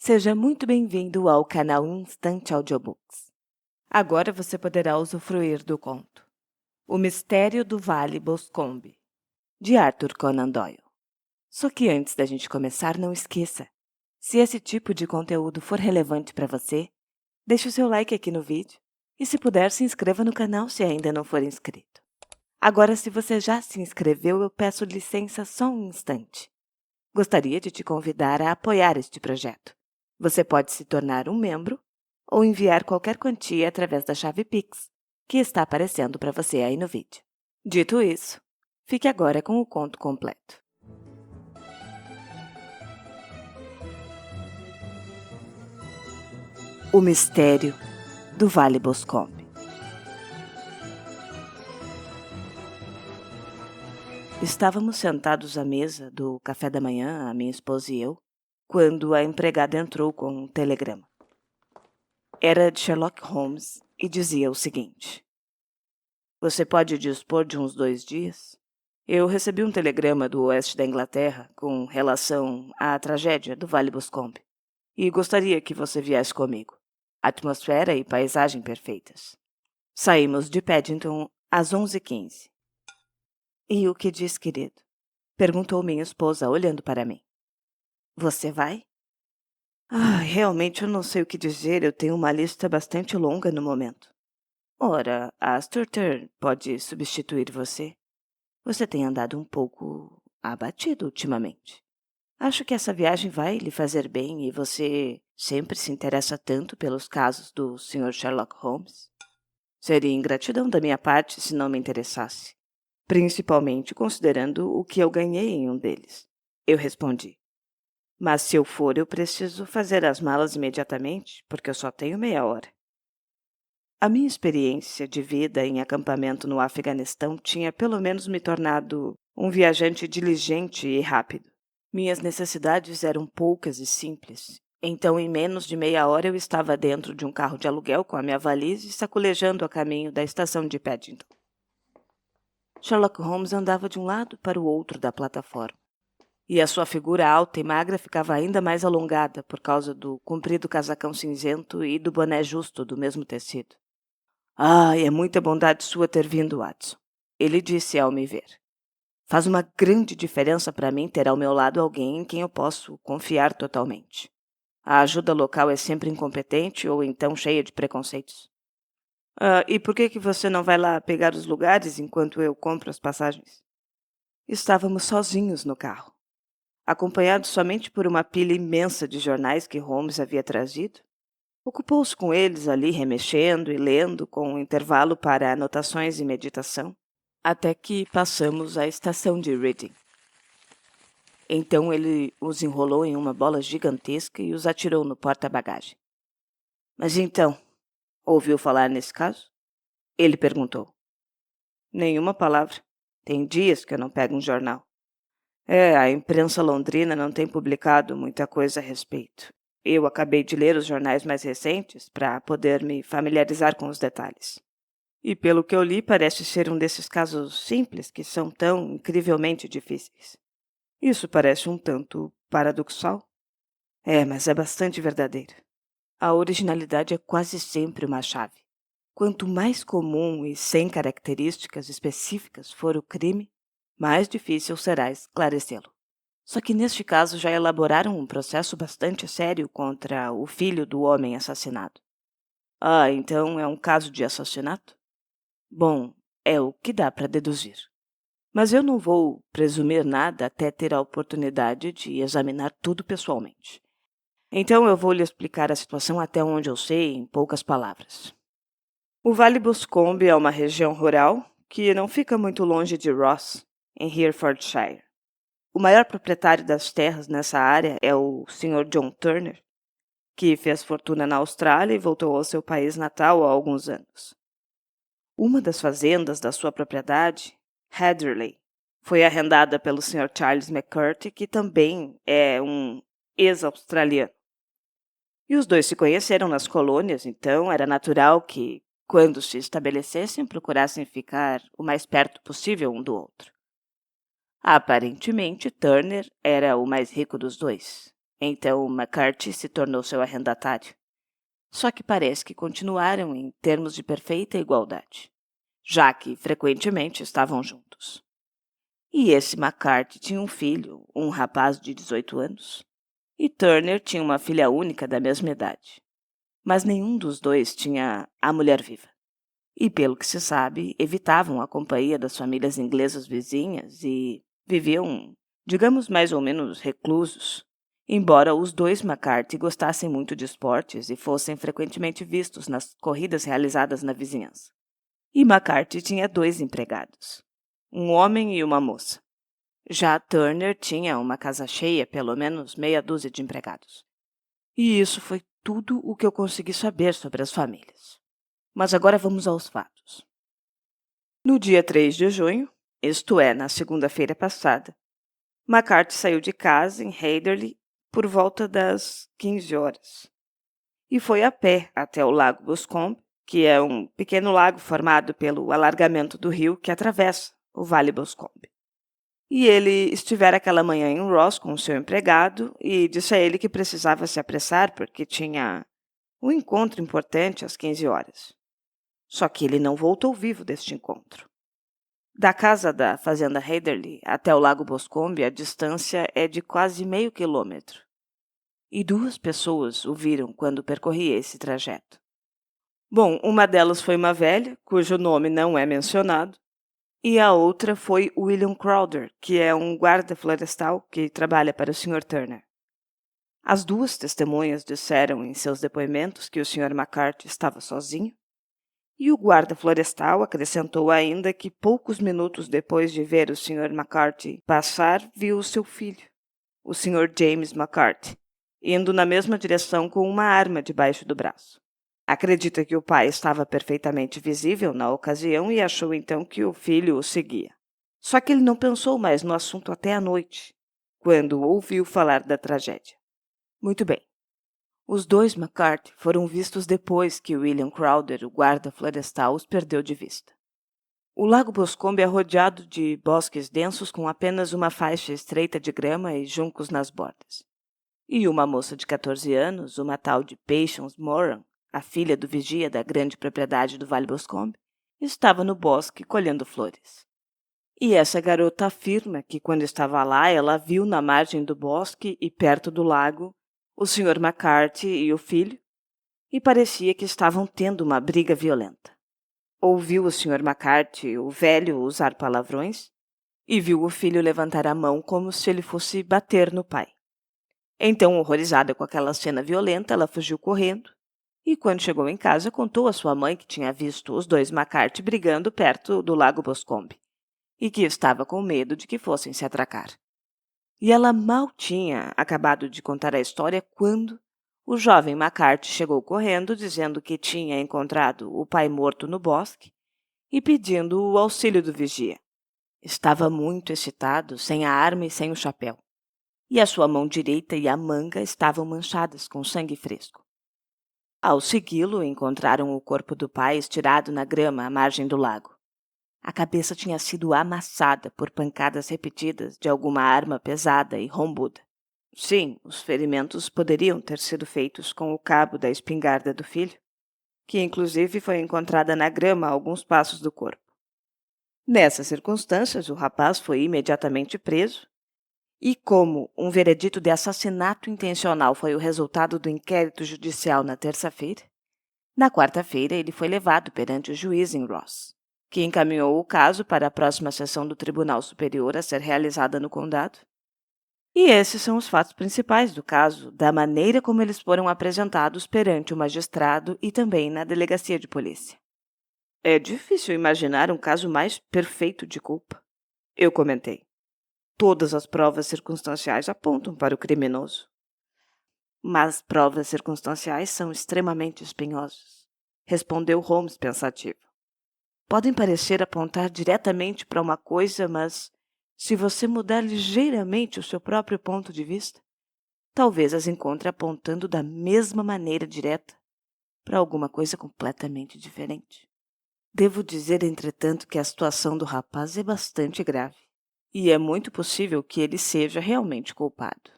Seja muito bem-vindo ao canal Instant Audiobooks. Agora você poderá usufruir do conto O Mistério do Vale Boscombe, de Arthur Conan Doyle. Só que antes da gente começar, não esqueça, se esse tipo de conteúdo for relevante para você, deixe o seu like aqui no vídeo e, se puder, se inscreva no canal se ainda não for inscrito. Agora, se você já se inscreveu, eu peço licença só um instante. Gostaria de te convidar a apoiar este projeto. Você pode se tornar um membro ou enviar qualquer quantia através da chave Pix, que está aparecendo para você aí no vídeo. Dito isso, fique agora com o conto completo. O Mistério do Vale Boscombe. Estávamos sentados à mesa do café da manhã, a minha esposa e eu, quando a empregada entrou com um telegrama. Era de Sherlock Holmes e dizia o seguinte: Você pode dispor de uns 2 dias? Eu recebi um telegrama do oeste da Inglaterra com relação à tragédia do Vale Boscombe e gostaria que você viesse comigo. Atmosfera e paisagem perfeitas. Saímos de Paddington às 11h15. E o que diz, querido? Perguntou minha esposa, olhando para mim. Você vai? Realmente eu não sei o que dizer, eu tenho uma lista bastante longa no momento. Ora, a Turner pode substituir você. Você tem andado um pouco abatido ultimamente. Acho que essa viagem vai lhe fazer bem e você sempre se interessa tanto pelos casos do Sr. Sherlock Holmes. Seria ingratidão da minha parte se não me interessasse, principalmente considerando o que eu ganhei em um deles. Eu respondi. Mas se eu for, eu preciso fazer as malas imediatamente, porque eu só tenho meia hora. A minha experiência de vida em acampamento no Afeganistão tinha pelo menos me tornado um viajante diligente e rápido. Minhas necessidades eram poucas e simples, então em menos de meia hora eu estava dentro de um carro de aluguel com a minha valise sacolejando a caminho da estação de Paddington. Sherlock Holmes andava de um lado para o outro da plataforma, e a sua figura alta e magra ficava ainda mais alongada por causa do comprido casacão cinzento e do boné justo do mesmo tecido. É muita bondade sua ter vindo, Watson, ele disse ao me ver. Faz uma grande diferença para mim ter ao meu lado alguém em quem eu posso confiar totalmente. A ajuda local é sempre incompetente ou então cheia de preconceitos. E por que você não vai lá pegar os lugares enquanto eu compro as passagens? Estávamos sozinhos no carro, acompanhados somente por uma pilha imensa de jornais que Holmes havia trazido. Ocupou-se com eles ali, remexendo e lendo, com um intervalo para anotações e meditação, até que passamos à estação de Reading. Então ele os enrolou em uma bola gigantesca e os atirou no porta-bagagem. Mas então, ouviu falar nesse caso? Ele perguntou. Nenhuma palavra. Tem dias que eu não pego um jornal. A imprensa londrina não tem publicado muita coisa a respeito. Eu acabei de ler os jornais mais recentes para poder me familiarizar com os detalhes. E pelo que eu li, parece ser um desses casos simples que são tão incrivelmente difíceis. Isso parece um tanto paradoxal. Mas é bastante verdadeiro. A originalidade é quase sempre uma chave. Quanto mais comum e sem características específicas for o crime, mais difícil será esclarecê-lo. Só que neste caso já elaboraram um processo bastante sério contra o filho do homem assassinado. Então é um caso de assassinato? Bom, é o que dá para deduzir. Mas eu não vou presumir nada até ter a oportunidade de examinar tudo pessoalmente. Então eu vou lhe explicar a situação até onde eu sei, em poucas palavras. O Vale Boscombe é uma região rural que não fica muito longe de Ross, em Herefordshire. O maior proprietário das terras nessa área é o Sr. John Turner, que fez fortuna na Austrália e voltou ao seu país natal há alguns anos. Uma das fazendas da sua propriedade, Heatherley, foi arrendada pelo Sr. Charles McCurdy, que também é um ex-australiano. E os dois se conheceram nas colônias, então era natural que, quando se estabelecessem, procurassem ficar o mais perto possível um do outro. Aparentemente, Turner era o mais rico dos dois, Então McCarthy se tornou seu arrendatário. Só que parece que continuaram em termos de perfeita igualdade, já que frequentemente estavam juntos. E esse McCarthy tinha um filho, um rapaz de 18 anos, e Turner tinha uma filha única da mesma idade. Mas nenhum dos dois tinha a mulher viva. E, pelo que se sabe, evitavam a companhia das famílias inglesas vizinhas e viviam, digamos, mais ou menos reclusos, embora os dois McCarthy gostassem muito de esportes e fossem frequentemente vistos nas corridas realizadas na vizinhança. E McCarthy tinha 2 empregados, um homem e uma moça. Já Turner tinha uma casa cheia, pelo menos meia dúzia de empregados. E isso foi tudo o que eu consegui saber sobre as famílias. Mas agora vamos aos fatos. No dia 3 de junho, isto é, na segunda-feira passada, McCarthy saiu de casa em Heiderley por volta das 15 horas e foi a pé até o Lago Boscombe, que é um pequeno lago formado pelo alargamento do rio que atravessa o Vale Boscombe. E ele estivera aquela manhã em Ross com o seu empregado e disse a ele que precisava se apressar porque tinha um encontro importante às 15 horas. Só que ele não voltou vivo deste encontro. Da casa da fazenda Heiderley até o Lago Boscombe, a distância é de quase meio quilômetro. E 2 pessoas o viram quando percorria esse trajeto. Bom, uma delas foi uma velha, cujo nome não é mencionado, e a outra foi William Crowder, que é um guarda florestal que trabalha para o Sr. Turner. As 2 testemunhas disseram em seus depoimentos que o Sr. McCarthy estava sozinho, e o guarda florestal acrescentou ainda que poucos minutos depois de ver o Sr. McCarthy passar, viu o seu filho, o Sr. James McCarthy, indo na mesma direção com uma arma debaixo do braço. Acredita que o pai estava perfeitamente visível na ocasião e achou então que o filho o seguia. Só que ele não pensou mais no assunto até a noite, quando ouviu falar da tragédia. Muito bem. Os 2 McCarthy foram vistos depois que William Crowder, o guarda florestal, os perdeu de vista. O Lago Boscombe é rodeado de bosques densos com apenas uma faixa estreita de grama e juncos nas bordas. E uma moça de 14 anos, uma tal de Patience Moran, a filha do vigia da grande propriedade do Vale Boscombe, estava no bosque colhendo flores. E essa garota afirma que quando estava lá, ela viu na margem do bosque e perto do lago o Sr. McCarthy e o filho, e parecia que estavam tendo uma briga violenta. Ouviu o Sr. McCarthy, o velho, usar palavrões e viu o filho levantar a mão como se ele fosse bater no pai. Então, horrorizada com aquela cena violenta, ela fugiu correndo e, quando chegou em casa, contou à sua mãe que tinha visto os 2 McCarthy brigando perto do Lago Boscombe e que estava com medo de que fossem se atracar. E ela mal tinha acabado de contar a história quando o jovem McCarthy chegou correndo, dizendo que tinha encontrado o pai morto no bosque e pedindo o auxílio do vigia. Estava muito excitado, sem a arma e sem o chapéu, e a sua mão direita e a manga estavam manchadas com sangue fresco. Ao segui-lo, encontraram o corpo do pai estirado na grama à margem do lago. A cabeça tinha sido amassada por pancadas repetidas de alguma arma pesada e rombuda. Sim, os ferimentos poderiam ter sido feitos com o cabo da espingarda do filho, que inclusive foi encontrada na grama a alguns passos do corpo. Nessas circunstâncias, o rapaz foi imediatamente preso e, como um veredito de assassinato intencional foi o resultado do inquérito judicial na terça-feira, na quarta-feira ele foi levado perante o juiz em Ross, que encaminhou o caso para a próxima sessão do Tribunal Superior a ser realizada no condado. E esses são os fatos principais do caso, da maneira como eles foram apresentados perante o magistrado e também na delegacia de polícia. É difícil imaginar um caso mais perfeito de culpa, eu comentei. Todas as provas circunstanciais apontam para o criminoso. Mas provas circunstanciais são extremamente espinhosas, respondeu Holmes pensativo. Podem parecer apontar diretamente para uma coisa, mas se você mudar ligeiramente o seu próprio ponto de vista, talvez as encontre apontando da mesma maneira direta para alguma coisa completamente diferente. Devo dizer, entretanto, que a situação do rapaz é bastante grave e é muito possível que ele seja realmente culpado.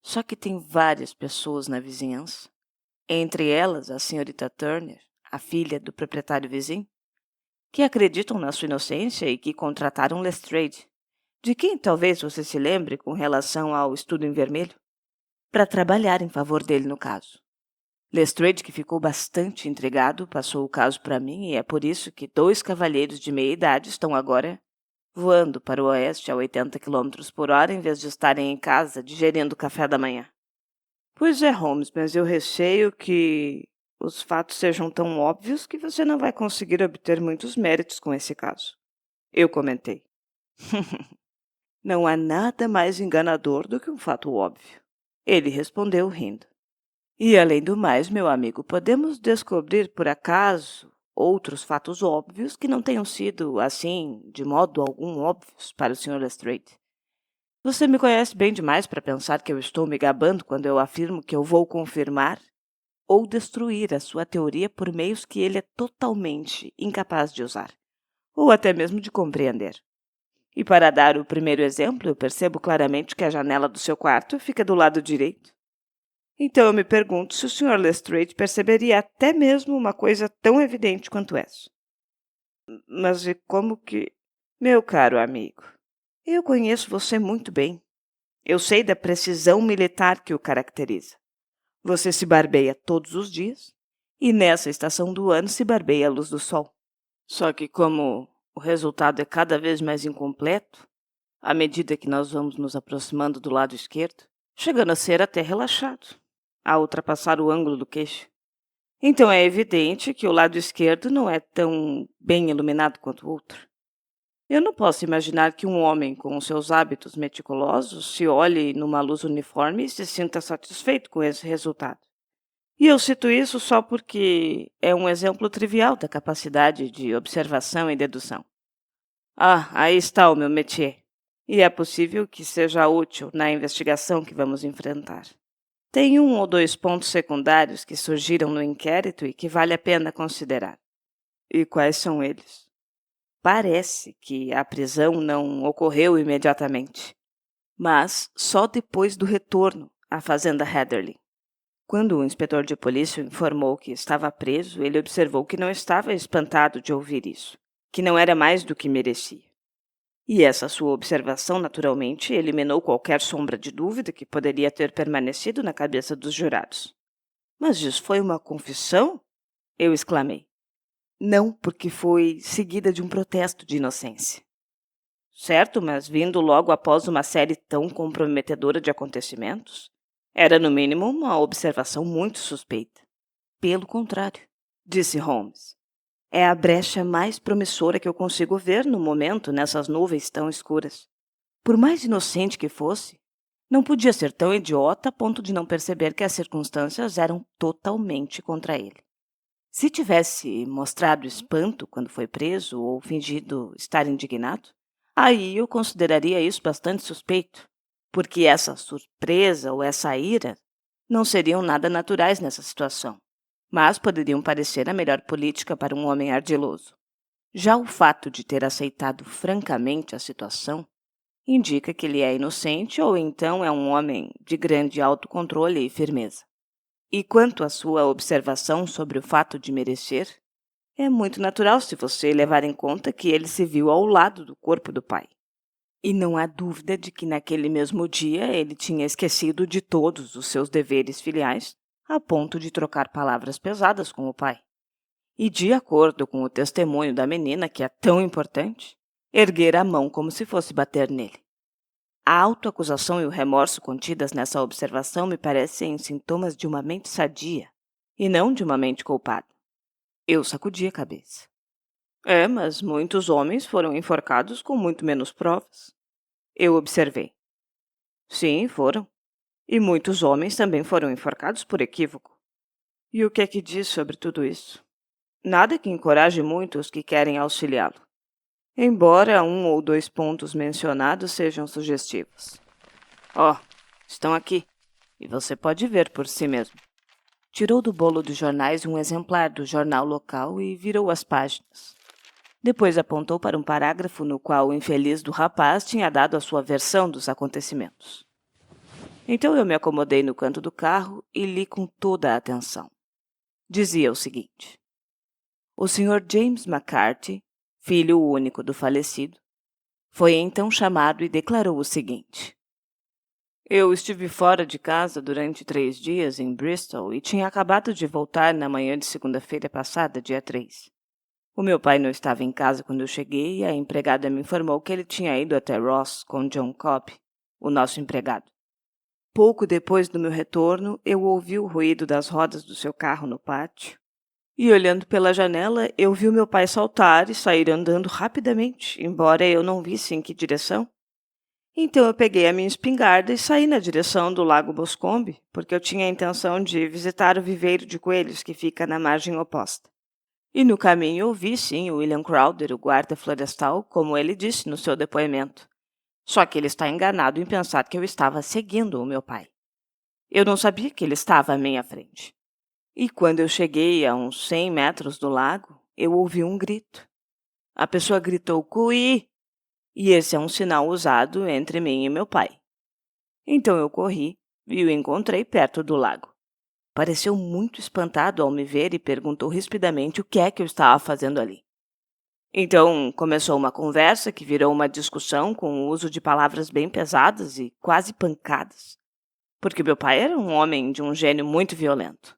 Só que tem várias pessoas na vizinhança, entre elas a senhorita Turner, a filha do proprietário vizinho, que acreditam na sua inocência e que contrataram Lestrade, de quem talvez você se lembre com relação ao estudo em vermelho, para trabalhar em favor dele no caso. Lestrade, que ficou bastante intrigado, passou o caso para mim e é por isso que 2 cavalheiros de meia idade estão agora voando para o oeste a 80 km/h em vez de estarem em casa digerindo o café da manhã. Pois é, Holmes, mas eu receio que os fatos sejam tão óbvios que você não vai conseguir obter muitos méritos com esse caso. Eu comentei. Não há nada mais enganador do que um fato óbvio. Ele respondeu rindo. E além do mais, meu amigo, podemos descobrir por acaso outros fatos óbvios que não tenham sido, assim, de modo algum óbvios para o Sr. Lestrade. Você me conhece bem demais para pensar que eu estou me gabando quando eu afirmo que eu vou confirmar ou destruir a sua teoria por meios que ele é totalmente incapaz de usar, ou até mesmo de compreender. E para dar o primeiro exemplo, eu percebo claramente que a janela do seu quarto fica do lado direito. Então eu me pergunto se o Sr. Lestrade perceberia até mesmo uma coisa tão evidente quanto essa. Mas e como que... Meu caro amigo, eu conheço você muito bem. Eu sei da precisão militar que o caracteriza. Você se barbeia todos os dias e nessa estação do ano se barbeia à luz do sol. Só que como o resultado é cada vez mais incompleto, à medida que nós vamos nos aproximando do lado esquerdo, chegando a ser até relaxado, a ultrapassar o ângulo do queixo. Então é evidente que o lado esquerdo não é tão bem iluminado quanto o outro. Eu não posso imaginar que um homem com os seus hábitos meticulosos se olhe numa luz uniforme e se sinta satisfeito com esse resultado. E eu cito isso só porque é um exemplo trivial da capacidade de observação e dedução. Ah, aí está o meu métier. E é possível que seja útil na investigação que vamos enfrentar. Tem 1 ou 2 pontos secundários que surgiram no inquérito e que vale a pena considerar. E quais são eles? Parece que a prisão não ocorreu imediatamente, mas só depois do retorno à fazenda Heatherly. Quando o inspetor de polícia o informou que estava preso, ele observou que não estava espantado de ouvir isso, que não era mais do que merecia. E essa sua observação, naturalmente, eliminou qualquer sombra de dúvida que poderia ter permanecido na cabeça dos jurados. Mas isso foi uma confissão? Eu exclamei. Não, porque foi seguida de um protesto de inocência. Certo, mas vindo logo após uma série tão comprometedora de acontecimentos, era no mínimo uma observação muito suspeita. Pelo contrário, disse Holmes. É a brecha mais promissora que eu consigo ver no momento nessas nuvens tão escuras. Por mais inocente que fosse, não podia ser tão idiota a ponto de não perceber que as circunstâncias eram totalmente contra ele. Se tivesse mostrado espanto quando foi preso ou fingido estar indignado, aí eu consideraria isso bastante suspeito, porque essa surpresa ou essa ira não seriam nada naturais nessa situação, mas poderiam parecer a melhor política para um homem ardiloso. Já o fato de ter aceitado francamente a situação indica que ele é inocente ou então é um homem de grande autocontrole e firmeza. E quanto à sua observação sobre o fato de merecer, é muito natural se você levar em conta que ele se viu ao lado do corpo do pai. E não há dúvida de que naquele mesmo dia ele tinha esquecido de todos os seus deveres filiais, a ponto de trocar palavras pesadas com o pai. E, de acordo com o testemunho da menina, que é tão importante, erguer a mão como se fosse bater nele. A autoacusação e o remorso contidas nessa observação me parecem sintomas de uma mente sadia, e não de uma mente culpada. Eu sacudi a cabeça. É, mas muitos homens foram enforcados com muito menos provas. Eu observei. Sim, foram. E muitos homens também foram enforcados por equívoco. E o que é que diz sobre tudo isso? Nada que encoraje muito os que querem auxiliá-lo. Embora 1 ou 2 pontos mencionados sejam sugestivos. Ó, estão aqui, e você pode ver por si mesmo. Tirou do bolo dos jornais um exemplar do jornal local e virou as páginas. Depois apontou para um parágrafo no qual o infeliz do rapaz tinha dado a sua versão dos acontecimentos. Então eu me acomodei no canto do carro e li com toda a atenção. Dizia o seguinte: o Sr. James McCarthy, filho único do falecido, foi então chamado e declarou o seguinte: eu estive fora de casa durante 3 dias em Bristol e tinha acabado de voltar na manhã de segunda-feira passada, dia 3. O meu pai não estava em casa quando eu cheguei e a empregada me informou que ele tinha ido até Ross com John Cobb, o nosso empregado. Pouco depois do meu retorno, eu ouvi o ruído das rodas do seu carro no pátio. E olhando pela janela, eu vi o meu pai saltar e sair andando rapidamente, embora eu não visse em que direção. Então eu peguei a minha espingarda e saí na direção do Lago Boscombe, porque eu tinha a intenção de visitar o viveiro de coelhos que fica na margem oposta. E no caminho eu vi, sim, o William Crowder, o guarda florestal, como ele disse no seu depoimento. Só que ele está enganado em pensar que eu estava seguindo o meu pai. Eu não sabia que ele estava à minha frente. E quando eu cheguei a uns 100 metros do lago, eu ouvi um grito. A pessoa gritou "Cuí!" E esse é um sinal usado entre mim e meu pai. Então eu corri e o encontrei perto do lago. Pareceu muito espantado ao me ver e perguntou rispidamente o que é que eu estava fazendo ali. Então começou uma conversa que virou uma discussão com o uso de palavras bem pesadas e quase pancadas, porque meu pai era um homem de um gênio muito violento.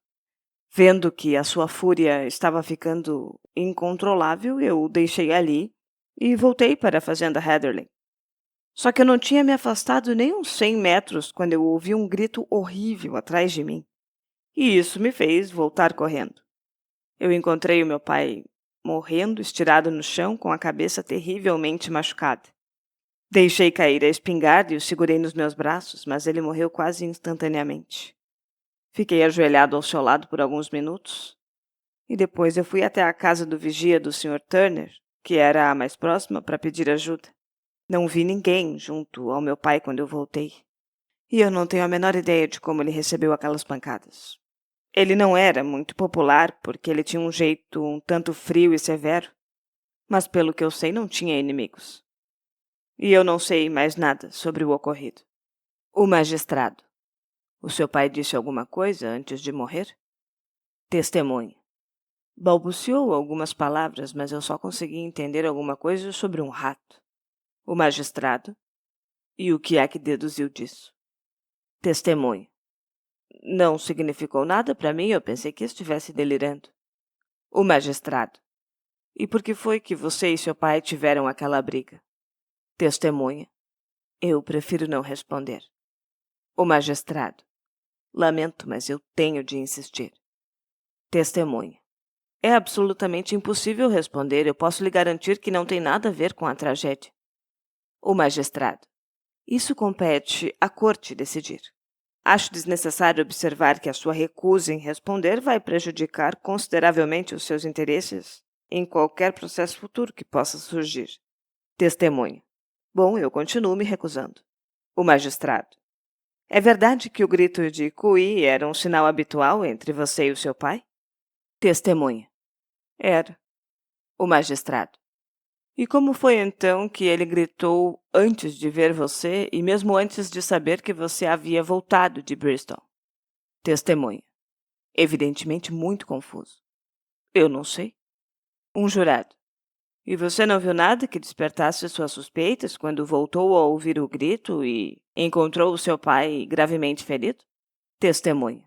Vendo que a sua fúria estava ficando incontrolável, eu o deixei ali e voltei para a fazenda Heatherley. Só que eu não tinha me afastado nem uns 100 metros quando eu ouvi um grito horrível atrás de mim. E isso me fez voltar correndo. Eu encontrei o meu pai morrendo, estirado no chão, com a cabeça terrivelmente machucada. Deixei cair a espingarda e o segurei nos meus braços, mas ele morreu quase instantaneamente. Fiquei ajoelhado ao seu lado por alguns minutos, e depois eu fui até a casa do vigia do Sr. Turner, que era a mais próxima, para pedir ajuda. Não vi ninguém junto ao meu pai quando eu voltei. E eu não tenho a menor ideia de como ele recebeu aquelas pancadas. Ele não era muito popular porque ele tinha um jeito um tanto frio e severo, mas pelo que eu sei não tinha inimigos. E eu não sei mais nada sobre o ocorrido. O magistrado. O seu pai disse alguma coisa antes de morrer? Testemunha. Balbuciou algumas palavras, mas eu só consegui entender alguma coisa sobre um rato. O magistrado. E o que é que deduziu disso? Testemunha. Não significou nada para mim, eu pensei que estivesse delirando. O magistrado. E por que foi que você e seu pai tiveram aquela briga? Testemunha. Eu prefiro não responder. O magistrado. Lamento, mas eu tenho de insistir. Testemunha. É absolutamente impossível responder, eu posso lhe garantir que não tem nada a ver com a tragédia. O magistrado. Isso compete à corte decidir. Acho desnecessário observar que a sua recusa em responder vai prejudicar consideravelmente os seus interesses em qualquer processo futuro que possa surgir. Testemunha. Bom, eu continuo me recusando. O magistrado. É verdade que o grito de "Cuí" era um sinal habitual entre você e o seu pai? Testemunha. Era. O magistrado. E como foi então que ele gritou antes de ver você e mesmo antes de saber que você havia voltado de Bristol? Testemunha. Evidentemente muito confuso. Eu não sei. Um jurado. E você não viu nada que despertasse suas suspeitas quando voltou a ouvir o grito e encontrou o seu pai gravemente ferido? Testemunha.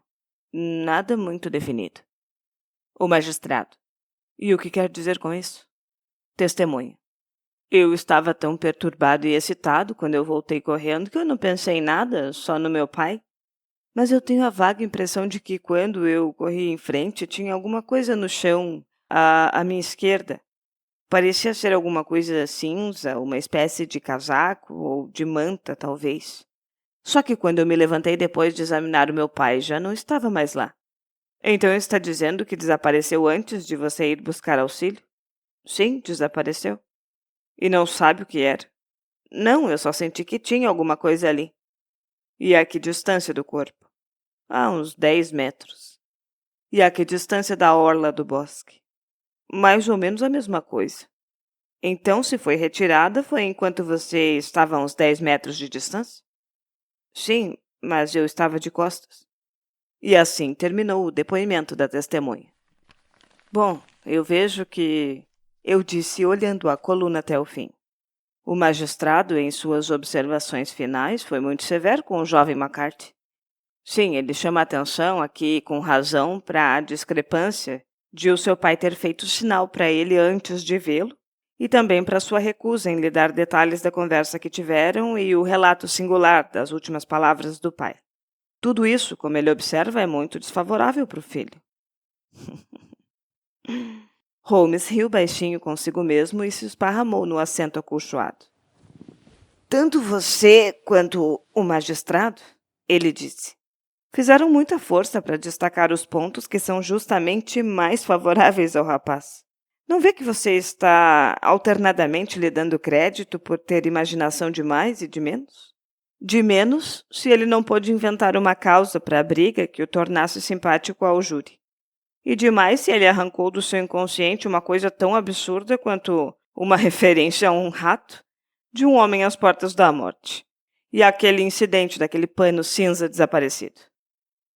Nada muito definido. O magistrado. E o que quer dizer com isso? Testemunha. Eu estava tão perturbado e excitado quando eu voltei correndo que eu não pensei em nada, só no meu pai. Mas eu tenho a vaga impressão de que quando eu corri em frente tinha alguma coisa no chão à minha esquerda. Parecia ser alguma coisa cinza, uma espécie de casaco ou de manta, talvez. Só que quando eu me levantei depois de examinar o meu pai, já não estava mais lá. Então está dizendo que desapareceu antes de você ir buscar auxílio? Sim, desapareceu. E não sabe o que era? Não, eu só senti que tinha alguma coisa ali. E a que distância do corpo? A uns 10 metros. E a que distância da orla do bosque? Mais ou menos a mesma coisa. Então, se foi retirada, foi enquanto você estava a uns 10 metros de distância? Sim, mas eu estava de costas. E assim terminou o depoimento da testemunha. Bom, eu vejo que... Eu disse, olhando a coluna até o fim. O magistrado, em suas observações finais, foi muito severo com o jovem McCarthy. Sim, ele chama a atenção aqui, com razão, para a discrepância de o seu pai ter feito sinal para ele antes de vê-lo e também para sua recusa em lhe dar detalhes da conversa que tiveram e o relato singular das últimas palavras do pai. Tudo isso, como ele observa, é muito desfavorável para o filho. Holmes riu baixinho consigo mesmo e se esparramou no assento acolchoado. Tanto você quanto o magistrado, ele disse, fizeram muita força para destacar os pontos que são justamente mais favoráveis ao rapaz. Não vê que você está alternadamente lhe dando crédito por ter imaginação de mais e de menos? De menos, se ele não pôde inventar uma causa para a briga que o tornasse simpático ao júri. E de mais, se ele arrancou do seu inconsciente uma coisa tão absurda quanto uma referência a um rato de um homem às portas da morte. E aquele incidente daquele pano cinza desaparecido.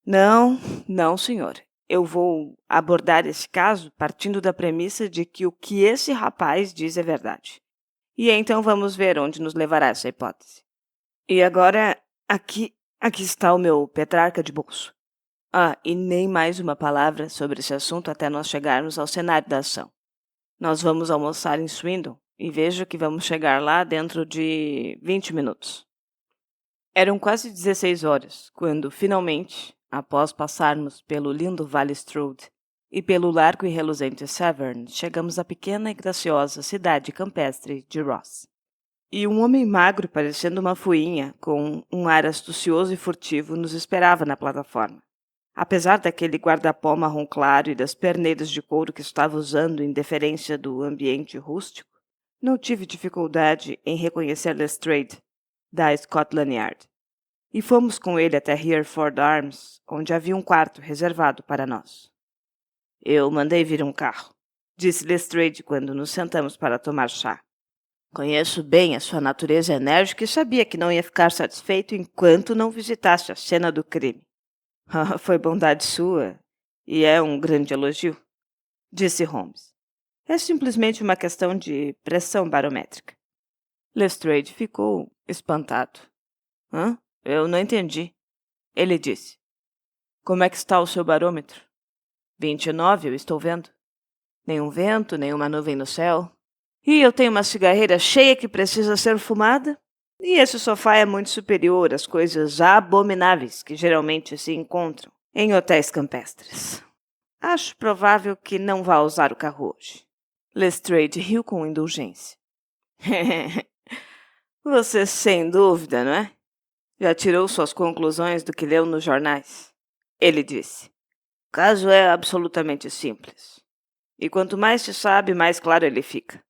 Não, não, senhor. Eu vou abordar esse caso partindo da premissa de que o que esse rapaz diz é verdade. E então vamos ver onde nos levará essa hipótese. E agora, aqui está o meu Petrarca de bolso. E nem mais uma palavra sobre esse assunto até nós chegarmos ao cenário da ação. Nós vamos almoçar em Swindon e vejo que vamos chegar lá dentro de 20 minutos. Eram quase 16 horas, quando, finalmente, após passarmos pelo lindo Vale Stroud e pelo largo e reluzente Severn, chegamos à pequena e graciosa cidade campestre de Ross. E um homem magro, parecendo uma fuinha, com um ar astucioso e furtivo, nos esperava na plataforma. Apesar daquele guarda-pó marrom claro e das perneiras de couro que estava usando em deferência do ambiente rústico, não tive dificuldade em reconhecer Lestrade, da Scotland Yard. E fomos com ele até Hereford Arms, onde havia um quarto reservado para nós. Eu mandei vir um carro, disse Lestrade quando nos sentamos para tomar chá. Conheço bem a sua natureza enérgica e sabia que não ia ficar satisfeito enquanto não visitasse a cena do crime. Foi bondade sua, e é um grande elogio, disse Holmes. É simplesmente uma questão de pressão barométrica. Lestrade ficou espantado. Eu não entendi. Ele disse. Como é que está o seu barômetro? 29, eu estou vendo. Nenhum vento, nenhuma nuvem no céu. E eu tenho uma cigarreira cheia que precisa ser fumada. E esse sofá é muito superior às coisas abomináveis que geralmente se encontram em hotéis campestres. Acho provável que não vá usar o carro hoje. Lestrade riu com indulgência. Você sem dúvida, não é? Já tirou suas conclusões do que leu nos jornais? Ele disse. O caso é absolutamente simples. E quanto mais se sabe, mais claro ele fica.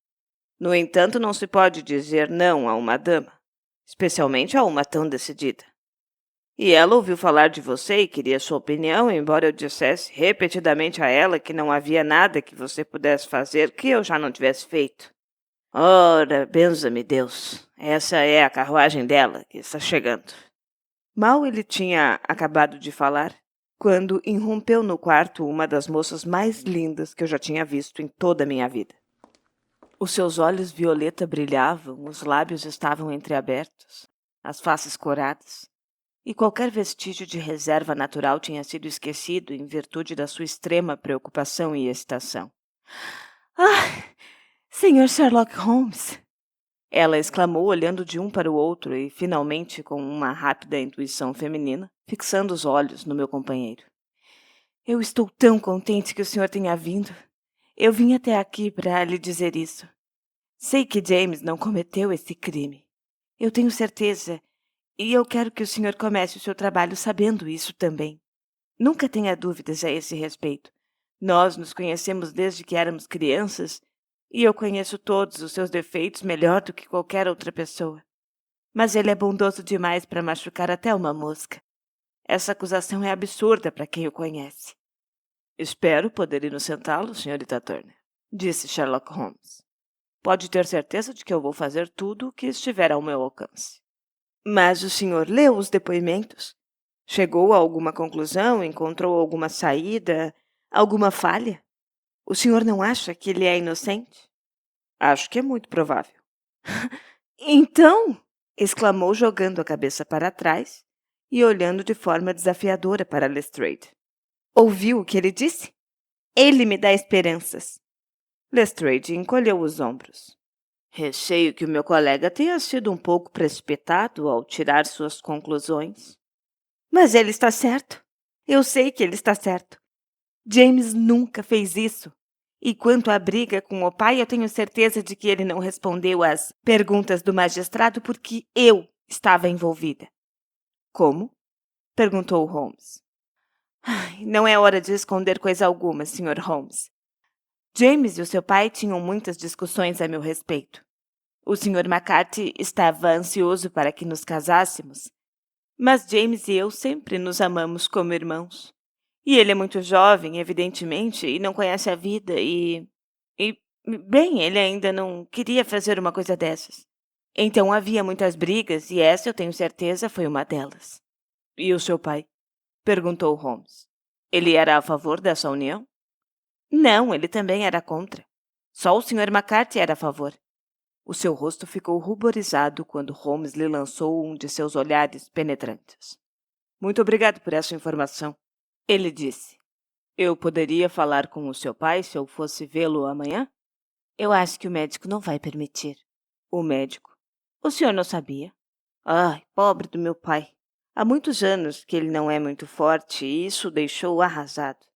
No entanto, não se pode dizer não a uma dama, especialmente a uma tão decidida. E ela ouviu falar de você e queria sua opinião, embora eu dissesse repetidamente a ela que não havia nada que você pudesse fazer que eu já não tivesse feito. Ora, benza-me Deus, essa é a carruagem dela que está chegando. Mal ele tinha acabado de falar, quando irrompeu no quarto uma das moças mais lindas que eu já tinha visto em toda a minha vida. Os seus olhos violeta brilhavam, os lábios estavam entreabertos, as faces coradas, e qualquer vestígio de reserva natural tinha sido esquecido em virtude da sua extrema preocupação e excitação. Senhor Sherlock Holmes! Ela exclamou, olhando de um para o outro e, finalmente, com uma rápida intuição feminina, fixando os olhos no meu companheiro. Eu estou tão contente que o senhor tenha vindo. Eu vim até aqui para lhe dizer isso. Sei que James não cometeu esse crime. Eu tenho certeza, e eu quero que o senhor comece o seu trabalho sabendo isso também. Nunca tenha dúvidas a esse respeito. Nós nos conhecemos desde que éramos crianças, e eu conheço todos os seus defeitos melhor do que qualquer outra pessoa. Mas ele é bondoso demais para machucar até uma mosca. Essa acusação é absurda para quem o conhece. Espero poder inocentá-lo, senhorita Turner, disse Sherlock Holmes. Pode ter certeza de que eu vou fazer tudo o que estiver ao meu alcance. Mas o senhor leu os depoimentos? Chegou a alguma conclusão? Encontrou alguma saída? Alguma falha? O senhor não acha que ele é inocente? Acho que é muito provável. Então! Exclamou, jogando a cabeça para trás e olhando de forma desafiadora para Lestrade. Ouviu o que ele disse? Ele me dá esperanças. Lestrade encolheu os ombros. Receio que o meu colega tenha sido um pouco precipitado ao tirar suas conclusões. Mas ele está certo. Eu sei que ele está certo. James nunca fez isso. E quanto à briga com o pai, eu tenho certeza de que ele não respondeu às perguntas do magistrado porque eu estava envolvida. Como? Perguntou Holmes. Não é hora de esconder coisa alguma, Sr. Holmes. James e o seu pai tinham muitas discussões a meu respeito. O Sr. McCarthy estava ansioso para que nos casássemos, mas James e eu sempre nos amamos como irmãos. E ele é muito jovem, evidentemente, e não conhece a vida bem, ele ainda não queria fazer uma coisa dessas. Então havia muitas brigas e essa, eu tenho certeza, foi uma delas. E o seu pai? Perguntou Holmes. Ele era a favor dessa união? Não, ele também era contra. Só o Sr. McCarthy era a favor. O seu rosto ficou ruborizado quando Holmes lhe lançou um de seus olhares penetrantes. Muito obrigado por essa informação, ele disse. Eu poderia falar com o seu pai se eu fosse vê-lo amanhã? Eu acho que o médico não vai permitir. O médico? O senhor não sabia? Ai, pobre do meu pai. Há muitos anos que ele não é muito forte e isso o deixou arrasado.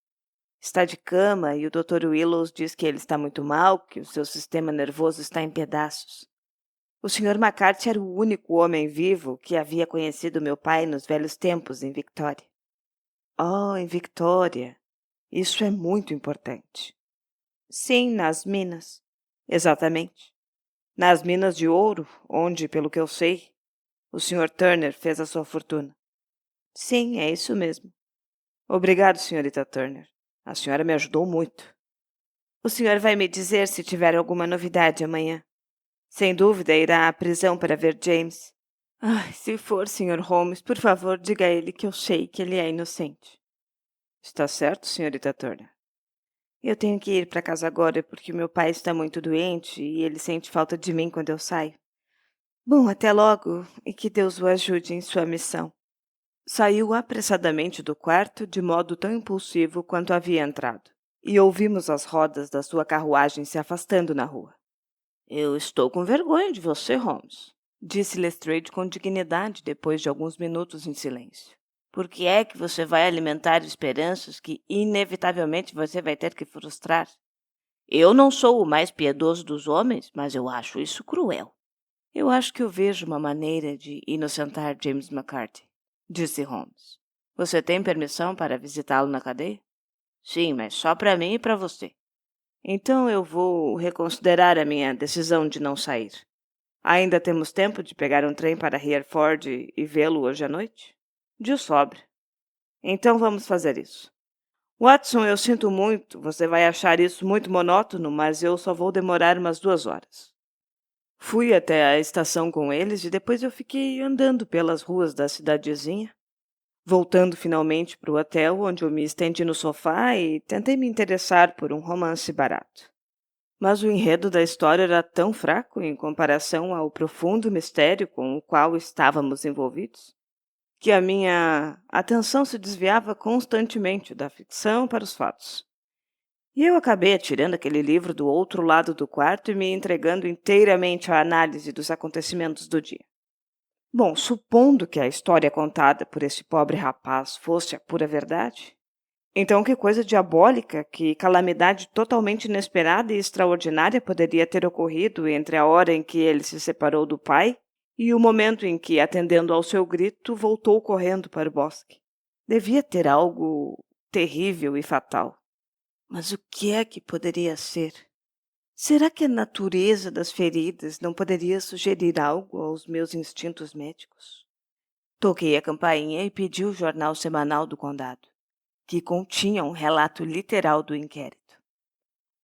Está de cama e o Dr. Willows diz que ele está muito mal, que o seu sistema nervoso está em pedaços. O Sr. McCarthy era o único homem vivo que havia conhecido meu pai nos velhos tempos em Victória. Oh, em Victória. Isso é muito importante. Sim, nas minas. Exatamente. Nas minas de ouro, onde, pelo que eu sei, o Sr. Turner fez a sua fortuna. Sim, é isso mesmo. Obrigado, senhorita Turner. A senhora me ajudou muito. O senhor vai me dizer se tiver alguma novidade amanhã. Sem dúvida irá à prisão para ver James. Ai, se for, Sr. Holmes, por favor, diga a ele que eu sei que ele é inocente. Está certo, senhorita Turner. Eu tenho que ir para casa agora porque meu pai está muito doente e ele sente falta de mim quando eu saio. Bom, até logo e que Deus o ajude em sua missão. Saiu apressadamente do quarto de modo tão impulsivo quanto havia entrado, e ouvimos as rodas da sua carruagem se afastando na rua. Eu estou com vergonha de você, Holmes, disse Lestrade com dignidade depois de alguns minutos em silêncio. Por que é que você vai alimentar esperanças que inevitavelmente você vai ter que frustrar? Eu não sou o mais piedoso dos homens, mas eu acho isso cruel. Eu acho que eu vejo uma maneira de inocentar James McCarthy, disse Holmes. Você tem permissão para visitá-lo na cadeia? Sim, mas só para mim e para você. Então eu vou reconsiderar a minha decisão de não sair. Ainda temos tempo de pegar um trem para Hereford e vê-lo hoje à noite? De sobra. Então vamos fazer isso. Watson, eu sinto muito, você vai achar isso muito monótono, mas eu só vou demorar umas 2 horas. Fui até a estação com eles e depois eu fiquei andando pelas ruas da cidadezinha, voltando finalmente para o hotel, onde eu me estendi no sofá e tentei me interessar por um romance barato. Mas o enredo da história era tão fraco em comparação ao profundo mistério com o qual estávamos envolvidos, que a minha atenção se desviava constantemente da ficção para os fatos. E eu acabei atirando aquele livro do outro lado do quarto e me entregando inteiramente à análise dos acontecimentos do dia. Bom, supondo que a história contada por esse pobre rapaz fosse a pura verdade, então que coisa diabólica, que calamidade totalmente inesperada e extraordinária poderia ter ocorrido entre a hora em que ele se separou do pai e o momento em que, atendendo ao seu grito, voltou correndo para o bosque. Devia ter algo terrível e fatal. Mas o que é que poderia ser? Será que a natureza das feridas não poderia sugerir algo aos meus instintos médicos? Toquei a campainha e pedi o jornal semanal do condado, que continha um relato literal do inquérito.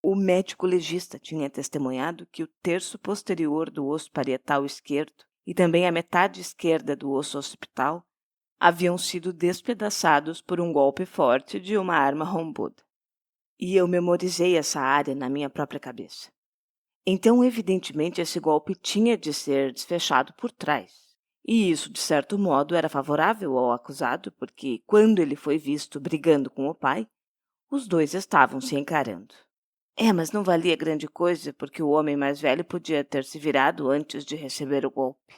O médico legista tinha testemunhado que o terço posterior do osso parietal esquerdo e também a metade esquerda do osso occipital haviam sido despedaçados por um golpe forte de uma arma rombuda. E eu memorizei essa área na minha própria cabeça. Então, evidentemente, esse golpe tinha de ser desfechado por trás. E isso, de certo modo, era favorável ao acusado, porque, quando ele foi visto brigando com o pai, os dois estavam se encarando. Mas não valia grande coisa, porque o homem mais velho podia ter se virado antes de receber o golpe.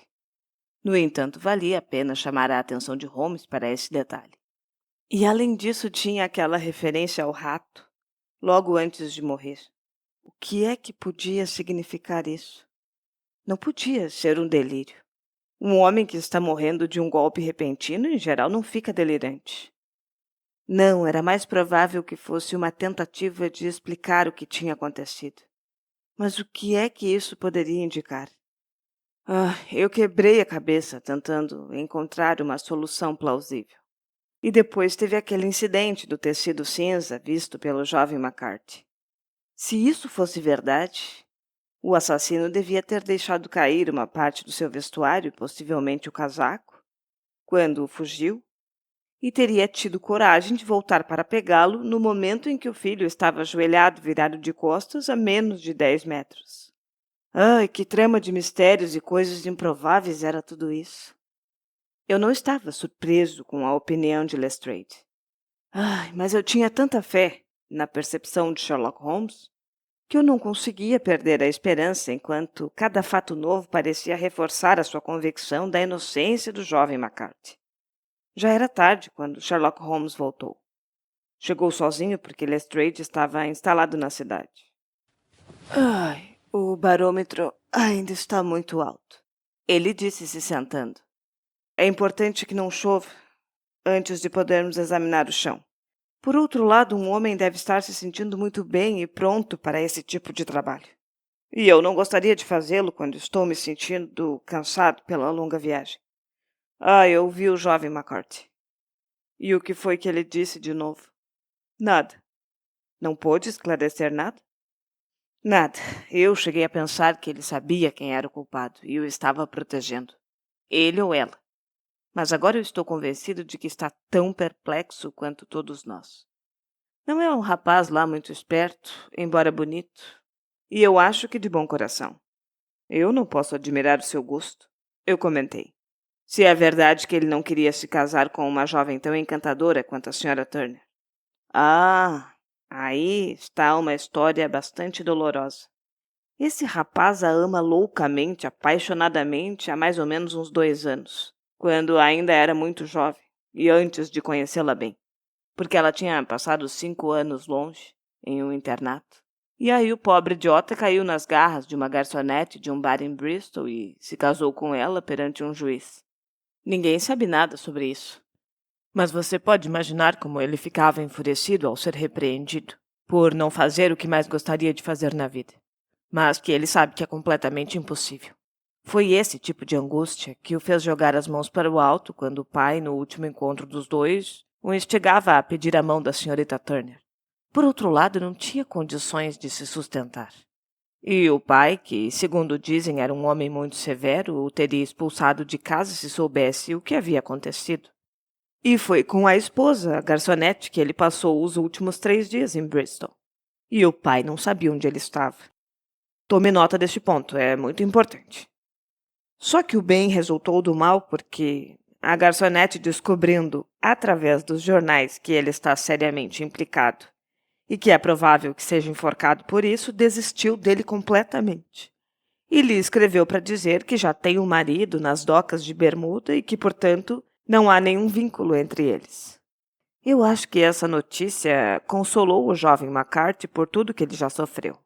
No entanto, valia a pena chamar a atenção de Holmes para esse detalhe. E, além disso, tinha aquela referência ao rato, logo antes de morrer. O que é que podia significar isso? Não podia ser um delírio. Um homem que está morrendo de um golpe repentino, em geral, não fica delirante. Não, era mais provável que fosse uma tentativa de explicar o que tinha acontecido. Mas o que é que isso poderia indicar? Eu quebrei a cabeça tentando encontrar uma solução plausível. E depois teve aquele incidente do tecido cinza visto pelo jovem McCarthy. Se isso fosse verdade, o assassino devia ter deixado cair uma parte do seu vestuário, possivelmente o casaco, quando fugiu, e teria tido coragem de voltar para pegá-lo no momento em que o filho estava ajoelhado virado de costas a menos de 10 metros. Que trama de mistérios e coisas improváveis era tudo isso. Eu não estava surpreso com a opinião de Lestrade. Mas eu tinha tanta fé na percepção de Sherlock Holmes que eu não conseguia perder a esperança enquanto cada fato novo parecia reforçar a sua convicção da inocência do jovem McCarthy. Já era tarde quando Sherlock Holmes voltou. Chegou sozinho porque Lestrade estava instalado na cidade. O barômetro ainda está muito alto, ele disse se sentando. É importante que não chova antes de podermos examinar o chão. Por outro lado, um homem deve estar se sentindo muito bem e pronto para esse tipo de trabalho. E eu não gostaria de fazê-lo quando estou me sentindo cansado pela longa viagem. Eu ouvi o jovem McCarthy. E o que foi que ele disse de novo? Nada. Não pôde esclarecer nada? Nada. Eu cheguei a pensar que ele sabia quem era o culpado e o estava protegendo. Ele ou ela. Mas agora eu estou convencido de que está tão perplexo quanto todos nós. Não é um rapaz lá muito esperto, embora bonito, e eu acho que de bom coração. Eu não posso admirar o seu gosto, eu comentei. Se é verdade que ele não queria se casar com uma jovem tão encantadora quanto a Sra. Turner. Aí está uma história bastante dolorosa. Esse rapaz a ama loucamente, apaixonadamente há mais ou menos uns 2 anos, quando ainda era muito jovem e antes de conhecê-la bem, porque ela tinha passado 5 anos longe, em um internato. E aí o pobre idiota caiu nas garras de uma garçonete de um bar em Bristol e se casou com ela perante um juiz. Ninguém sabe nada sobre isso. Mas você pode imaginar como ele ficava enfurecido ao ser repreendido por não fazer o que mais gostaria de fazer na vida, mas que ele sabe que é completamente impossível. Foi esse tipo de angústia que o fez jogar as mãos para o alto quando o pai, no último encontro dos dois, o instigava a pedir a mão da senhorita Turner. Por outro lado, não tinha condições de se sustentar. E o pai, que, segundo dizem, era um homem muito severo, o teria expulsado de casa se soubesse o que havia acontecido. E foi com a esposa, a garçonete, que ele passou os últimos 3 dias em Bristol. E o pai não sabia onde ele estava. Tome nota deste ponto, é muito importante. Só que o bem resultou do mal porque a garçonete, descobrindo, através dos jornais, que ele está seriamente implicado e que é provável que seja enforcado por isso, desistiu dele completamente. E lhe escreveu para dizer que já tem um marido nas docas de Bermuda e que, portanto, não há nenhum vínculo entre eles. Eu acho que essa notícia consolou o jovem McCarthy por tudo que ele já sofreu.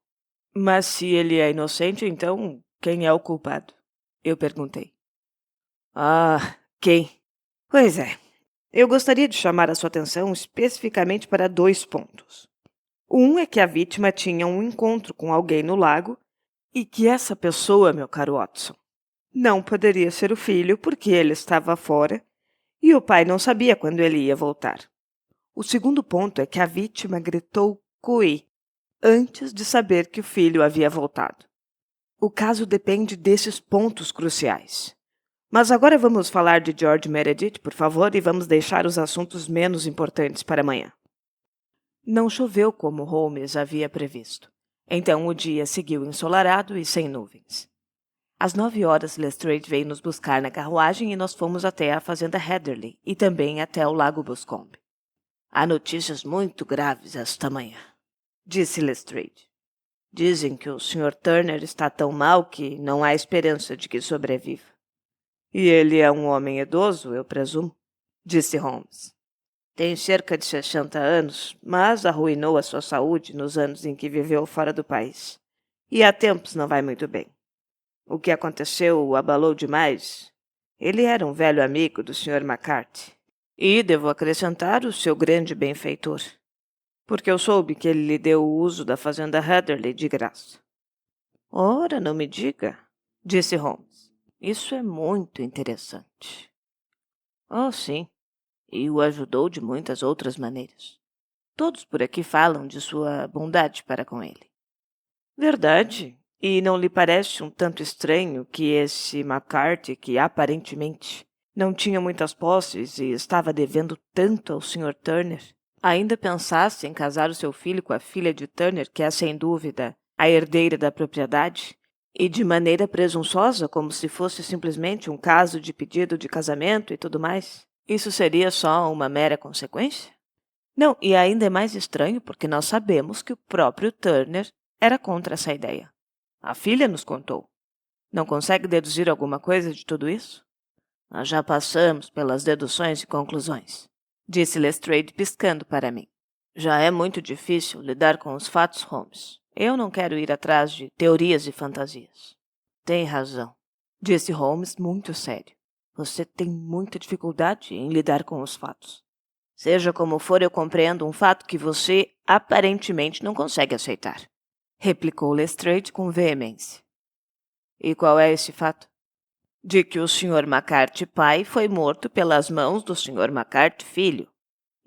Mas se ele é inocente, então quem é o culpado? Eu perguntei. Quem? Pois é. Eu gostaria de chamar a sua atenção especificamente para 2 pontos. Um é que a vítima tinha um encontro com alguém no lago e que essa pessoa, meu caro Watson, não poderia ser o filho porque ele estava fora e o pai não sabia quando ele ia voltar. O segundo ponto é que a vítima gritou "Cui" antes de saber que o filho havia voltado. O caso depende desses pontos cruciais. Mas agora vamos falar de George Meredith, por favor, e vamos deixar os assuntos menos importantes para amanhã. Não choveu como Holmes havia previsto. Então o dia seguiu ensolarado e sem nuvens. Às 9 horas, Lestrade veio nos buscar na carruagem e nós fomos até a fazenda Heatherley e também até o Lago Boscombe. Há notícias muito graves esta manhã, disse Lestrade. Dizem que o Sr. Turner está tão mal que não há esperança de que sobreviva. E ele é um homem idoso, eu presumo, disse Holmes. Tem cerca de 60 anos, mas arruinou a sua saúde nos anos em que viveu fora do país. E há tempos não vai muito bem. O que aconteceu o abalou demais. Ele era um velho amigo do Sr. McCarthy. E, devo acrescentar, o seu grande benfeitor. Porque eu soube que ele lhe deu o uso da fazenda Heatherley de graça. Ora, não me diga, disse Holmes. Isso é muito interessante. Oh, sim. E o ajudou de muitas outras maneiras. Todos por aqui falam de sua bondade para com ele. Verdade. E não lhe parece um tanto estranho que esse McCarthy, que aparentemente não tinha muitas posses e estava devendo tanto ao Sr. Turner, ainda pensasse em casar o seu filho com a filha de Turner, que é, sem dúvida, a herdeira da propriedade, e de maneira presunçosa, como se fosse simplesmente um caso de pedido de casamento e tudo mais? Isso seria só uma mera consequência? Não, e ainda é mais estranho porque nós sabemos que o próprio Turner era contra essa ideia. A filha nos contou. Não consegue deduzir alguma coisa de tudo isso? Nós já passamos pelas deduções e conclusões, disse Lestrade piscando para mim. Já é muito difícil lidar com os fatos, Holmes. Eu não quero ir atrás de teorias e fantasias. Tem razão, disse Holmes muito sério. Você tem muita dificuldade em lidar com os fatos. Seja como for, eu compreendo um fato que você aparentemente não consegue aceitar, replicou Lestrade com veemência. E qual é esse fato? De que o Sr. McCarthy pai foi morto pelas mãos do Sr. McCarthy filho,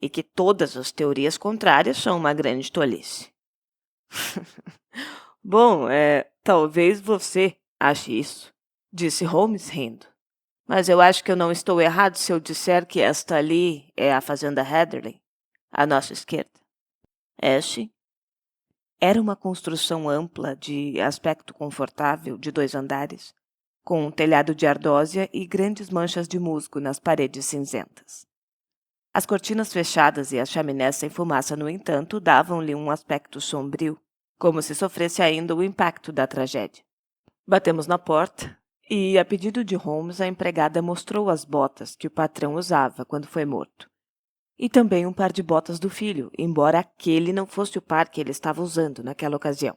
e que todas as teorias contrárias são uma grande tolice. Bom, talvez você ache isso, disse Holmes rindo. Mas eu acho que eu não estou errado se eu disser que esta ali é a fazenda Heatherley, à nossa esquerda. É, sim. Era uma construção ampla, de aspecto confortável, de 2 andares, com um telhado de ardósia e grandes manchas de musgo nas paredes cinzentas. As cortinas fechadas e as chaminés sem fumaça, no entanto, davam-lhe um aspecto sombrio, como se sofresse ainda o impacto da tragédia. Batemos na porta e, a pedido de Holmes, a empregada mostrou as botas que o patrão usava quando foi morto. E também um par de botas do filho, embora aquele não fosse o par que ele estava usando naquela ocasião.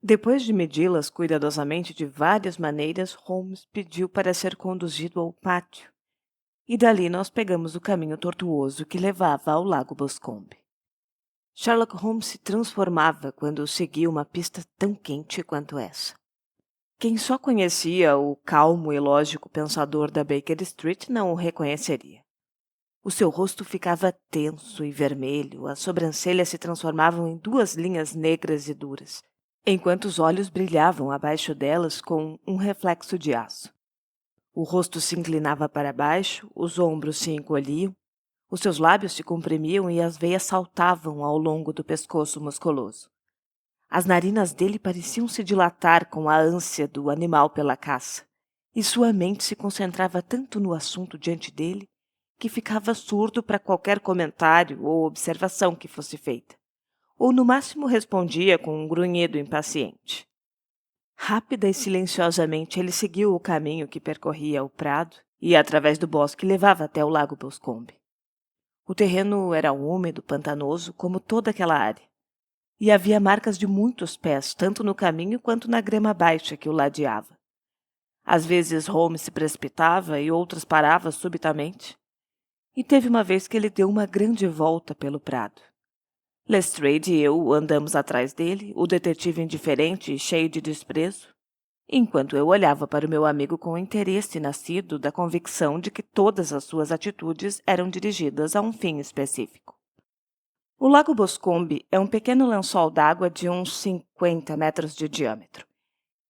Depois de medi-las cuidadosamente de várias maneiras, Holmes pediu para ser conduzido ao pátio. E dali nós pegamos o caminho tortuoso que levava ao Lago Boscombe. Sherlock Holmes se transformava quando seguia uma pista tão quente quanto essa. Quem só conhecia o calmo e lógico pensador da Baker Street não o reconheceria. O seu rosto ficava tenso e vermelho, as sobrancelhas se transformavam em 2 linhas negras e duras, enquanto os olhos brilhavam abaixo delas com um reflexo de aço. O rosto se inclinava para baixo, os ombros se encolhiam, os seus lábios se comprimiam e as veias saltavam ao longo do pescoço musculoso. As narinas dele pareciam se dilatar com a ânsia do animal pela caça, e sua mente se concentrava tanto no assunto diante dele que ficava surdo para qualquer comentário ou observação que fosse feita, ou no máximo respondia com um grunhido impaciente. Rápida e silenciosamente ele seguiu o caminho que percorria o prado e, através do bosque, levava até o Lago Boscombe. O terreno era úmido, pantanoso, como toda aquela área, e havia marcas de muitos pés, tanto no caminho quanto na grama baixa que o ladeava. Às vezes Holmes se precipitava e outras parava subitamente, e teve uma vez que ele deu uma grande volta pelo prado. Lestrade e eu andamos atrás dele, o detetive indiferente e cheio de desprezo, enquanto eu olhava para o meu amigo com interesse nascido da convicção de que todas as suas atitudes eram dirigidas a um fim específico. O Lago Boscombe é um pequeno lençol d'água de uns 50 metros de diâmetro.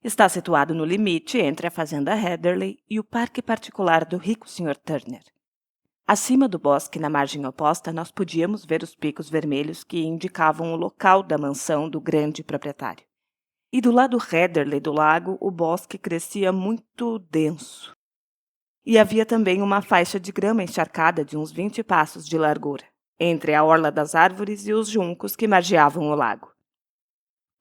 Está situado no limite entre a fazenda Heatherley e o parque particular do rico Sr. Turner. Acima do bosque, na margem oposta, nós podíamos ver os picos vermelhos que indicavam o local da mansão do grande proprietário. E do lado Heatherley do lago, o bosque crescia muito denso. E havia também uma faixa de grama encharcada de uns 20 passos de largura, entre a orla das árvores e os juncos que margeavam o lago.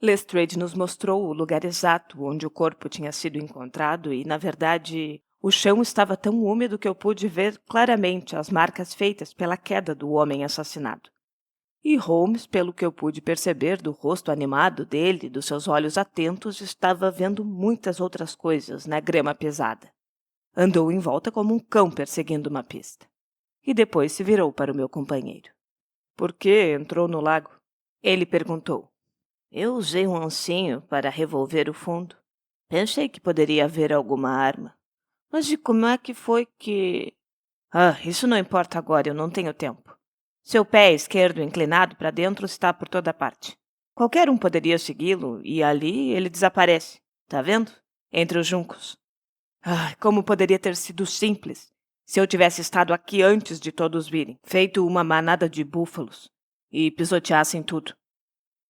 Lestrade nos mostrou o lugar exato onde o corpo tinha sido encontrado e, na verdade, o chão estava tão úmido que eu pude ver claramente as marcas feitas pela queda do homem assassinado. E Holmes, pelo que eu pude perceber do rosto animado dele e dos seus olhos atentos, estava vendo muitas outras coisas na grama pesada. Andou em volta como um cão perseguindo uma pista. E depois se virou para o meu companheiro. Por que entrou no lago? Ele perguntou. Eu usei um ancinho para revolver o fundo. Pensei que poderia haver alguma arma. Mas de como é que foi que... isso não importa agora, eu não tenho tempo. Seu pé esquerdo inclinado para dentro está por toda parte. Qualquer um poderia segui-lo e ali ele desaparece. Tá vendo? Entre os juncos. Como poderia ter sido simples se eu tivesse estado aqui antes de todos virem, feito uma manada de búfalos, e pisoteassem tudo.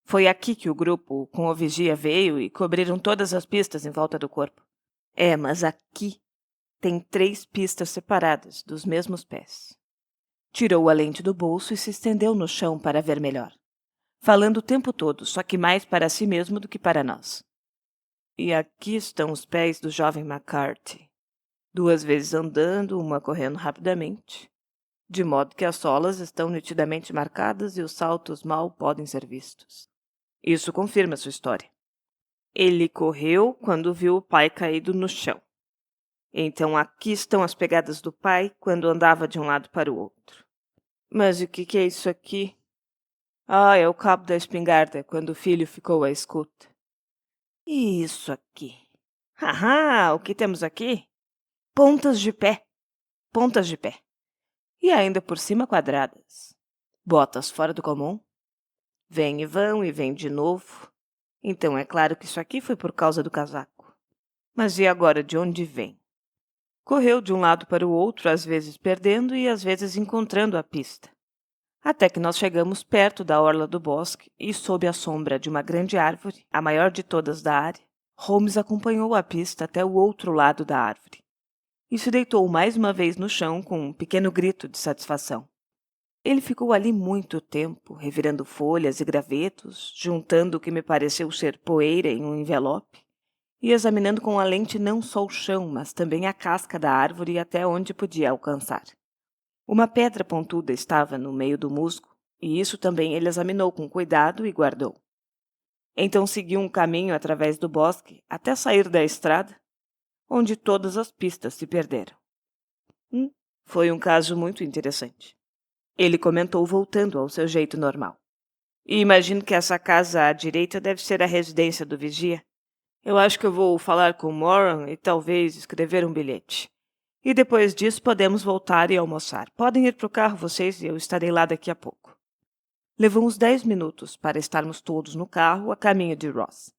Foi aqui que o grupo com o vigia veio e cobriram todas as pistas em volta do corpo. Mas aqui tem 3 pistas separadas dos mesmos pés. Tirou a lente do bolso e se estendeu no chão para ver melhor, falando o tempo todo, só que mais para si mesmo do que para nós. E aqui estão os pés do jovem McCarthy. 2 vezes andando, uma correndo rapidamente, de modo que as solas estão nitidamente marcadas e os saltos mal podem ser vistos. Isso confirma sua história. Ele correu quando viu o pai caído no chão. Então aqui estão as pegadas do pai quando andava de um lado para o outro. Mas o que é isso aqui? É o cabo da espingarda quando o filho ficou à escuta. E isso aqui? O que temos aqui? Pontas de pé. Pontas de pé. E ainda por cima quadradas. Botas fora do comum. Vêm e vão e vêm de novo. Então é claro que isso aqui foi por causa do casaco. Mas e agora de onde vem? Correu de um lado para o outro, às vezes perdendo e às vezes encontrando a pista. Até que nós chegamos perto da orla do bosque e, sob a sombra de uma grande árvore, a maior de todas da área, Holmes acompanhou a pista até o outro lado da árvore. E se deitou mais uma vez no chão com um pequeno grito de satisfação. Ele ficou ali muito tempo, revirando folhas e gravetos, juntando o que me pareceu ser poeira em um envelope, e examinando com a lente não só o chão, mas também a casca da árvore até onde podia alcançar. Uma pedra pontuda estava no meio do musgo, e isso também ele examinou com cuidado e guardou. Então seguiu um caminho através do bosque até sair da estrada, onde todas as pistas se perderam. Foi um caso muito interessante. Ele comentou voltando ao seu jeito normal. E imagino que essa casa à direita deve ser a residência do vigia. Eu acho que eu vou falar com Moran e talvez escrever um bilhete. E depois disso podemos voltar e almoçar. Podem ir para o carro vocês e eu estarei lá daqui a pouco. Levou uns 10 minutos para estarmos todos no carro a caminho de Ross.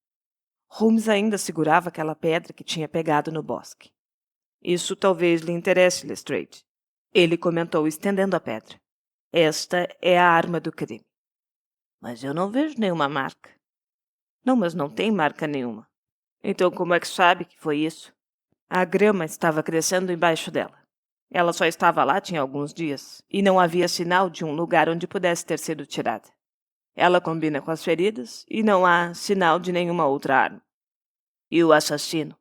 Holmes ainda segurava aquela pedra que tinha pegado no bosque. Isso talvez lhe interesse, Lestrade. Ele comentou estendendo a pedra. Esta é a arma do crime. Mas eu não vejo nenhuma marca. Não, mas não tem marca nenhuma. Então como é que sabe que foi isso? A grama estava crescendo embaixo dela. Ela só estava lá tinha alguns dias, e não havia sinal de um lugar onde pudesse ter sido tirada. Ela combina com as feridas, e não há sinal de nenhuma outra arma. E o assassino?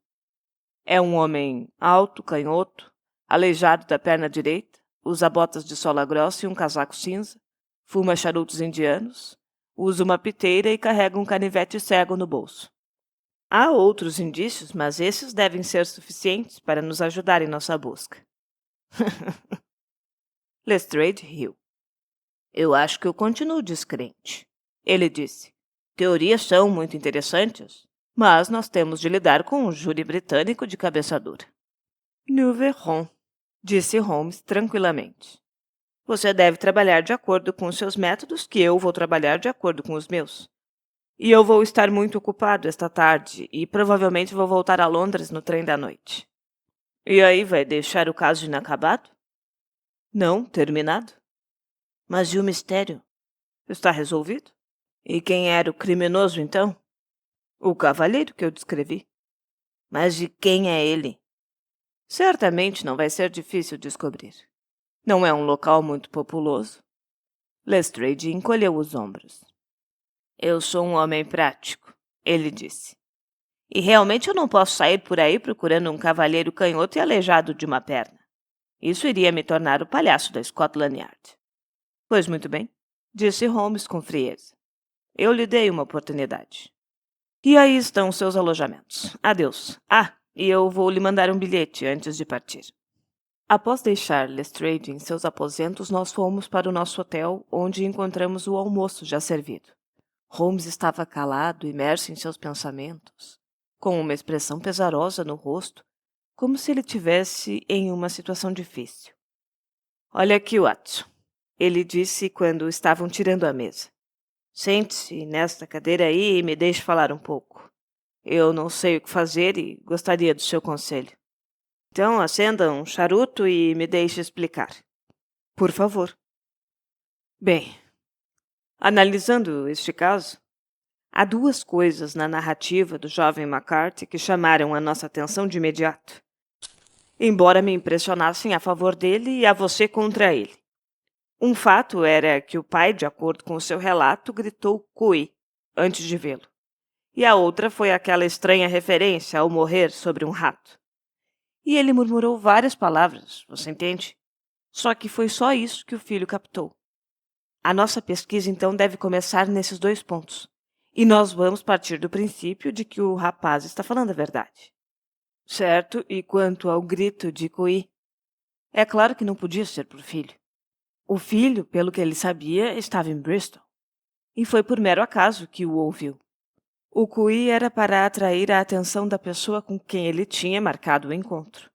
É um homem alto, canhoto, aleijado da perna direita, usa botas de sola grossa e um casaco cinza, fuma charutos indianos, usa uma piteira e carrega um canivete cego no bolso. Há outros indícios, mas esses devem ser suficientes para nos ajudar em nossa busca. Lestrade riu. Eu acho que eu continuo descrente. Ele disse. Teorias são muito interessantes, mas nós temos de lidar com um júri britânico de cabeça dura. Nous verrons, disse Holmes tranquilamente. Você deve trabalhar de acordo com os seus métodos, que eu vou trabalhar de acordo com os meus. E eu vou estar muito ocupado esta tarde e provavelmente vou voltar a Londres no trem da noite. E aí, vai deixar o caso inacabado? Não, terminado. Mas e o mistério? Está resolvido? E quem era o criminoso, então? O cavalheiro que eu descrevi. Mas de quem é ele? Certamente não vai ser difícil descobrir. Não é um local muito populoso. Lestrade encolheu os ombros. Eu sou um homem prático, ele disse. E realmente eu não posso sair por aí procurando um cavalheiro canhoto e aleijado de uma perna. Isso iria me tornar o palhaço da Scotland Yard. Pois muito bem, disse Holmes com frieza. Eu lhe dei uma oportunidade. E aí estão seus alojamentos. Adeus. Ah, e eu vou lhe mandar um bilhete antes de partir. Após deixar Lestrade em seus aposentos, nós fomos para o nosso hotel, onde encontramos o almoço já servido. Holmes estava calado, imerso em seus pensamentos, com uma expressão pesarosa no rosto, como se ele tivesse em uma situação difícil. Olha aqui, Watson, ele disse quando estavam tirando a mesa. Sente-se nesta cadeira aí e me deixe falar um pouco. Eu não sei o que fazer e gostaria do seu conselho. Então, acenda um charuto e me deixe explicar. Por favor. Bem, analisando este caso, há duas coisas na narrativa do jovem McCarthy que chamaram a nossa atenção de imediato, embora me impressionassem a favor dele e a você contra ele. Um fato era que o pai, de acordo com o seu relato, gritou "Cui" antes de vê-lo. E a outra foi aquela estranha referência ao morrer sobre um rato. E ele murmurou várias palavras, você entende? Só que foi só isso que o filho captou. A nossa pesquisa, então, deve começar nesses dois pontos. E nós vamos partir do princípio de que o rapaz está falando a verdade. Certo, e quanto ao grito de Cui? É claro que não podia ser por filho. O filho, pelo que ele sabia, estava em Bristol. E foi por mero acaso que o ouviu. O Cui era para atrair a atenção da pessoa com quem ele tinha marcado o encontro.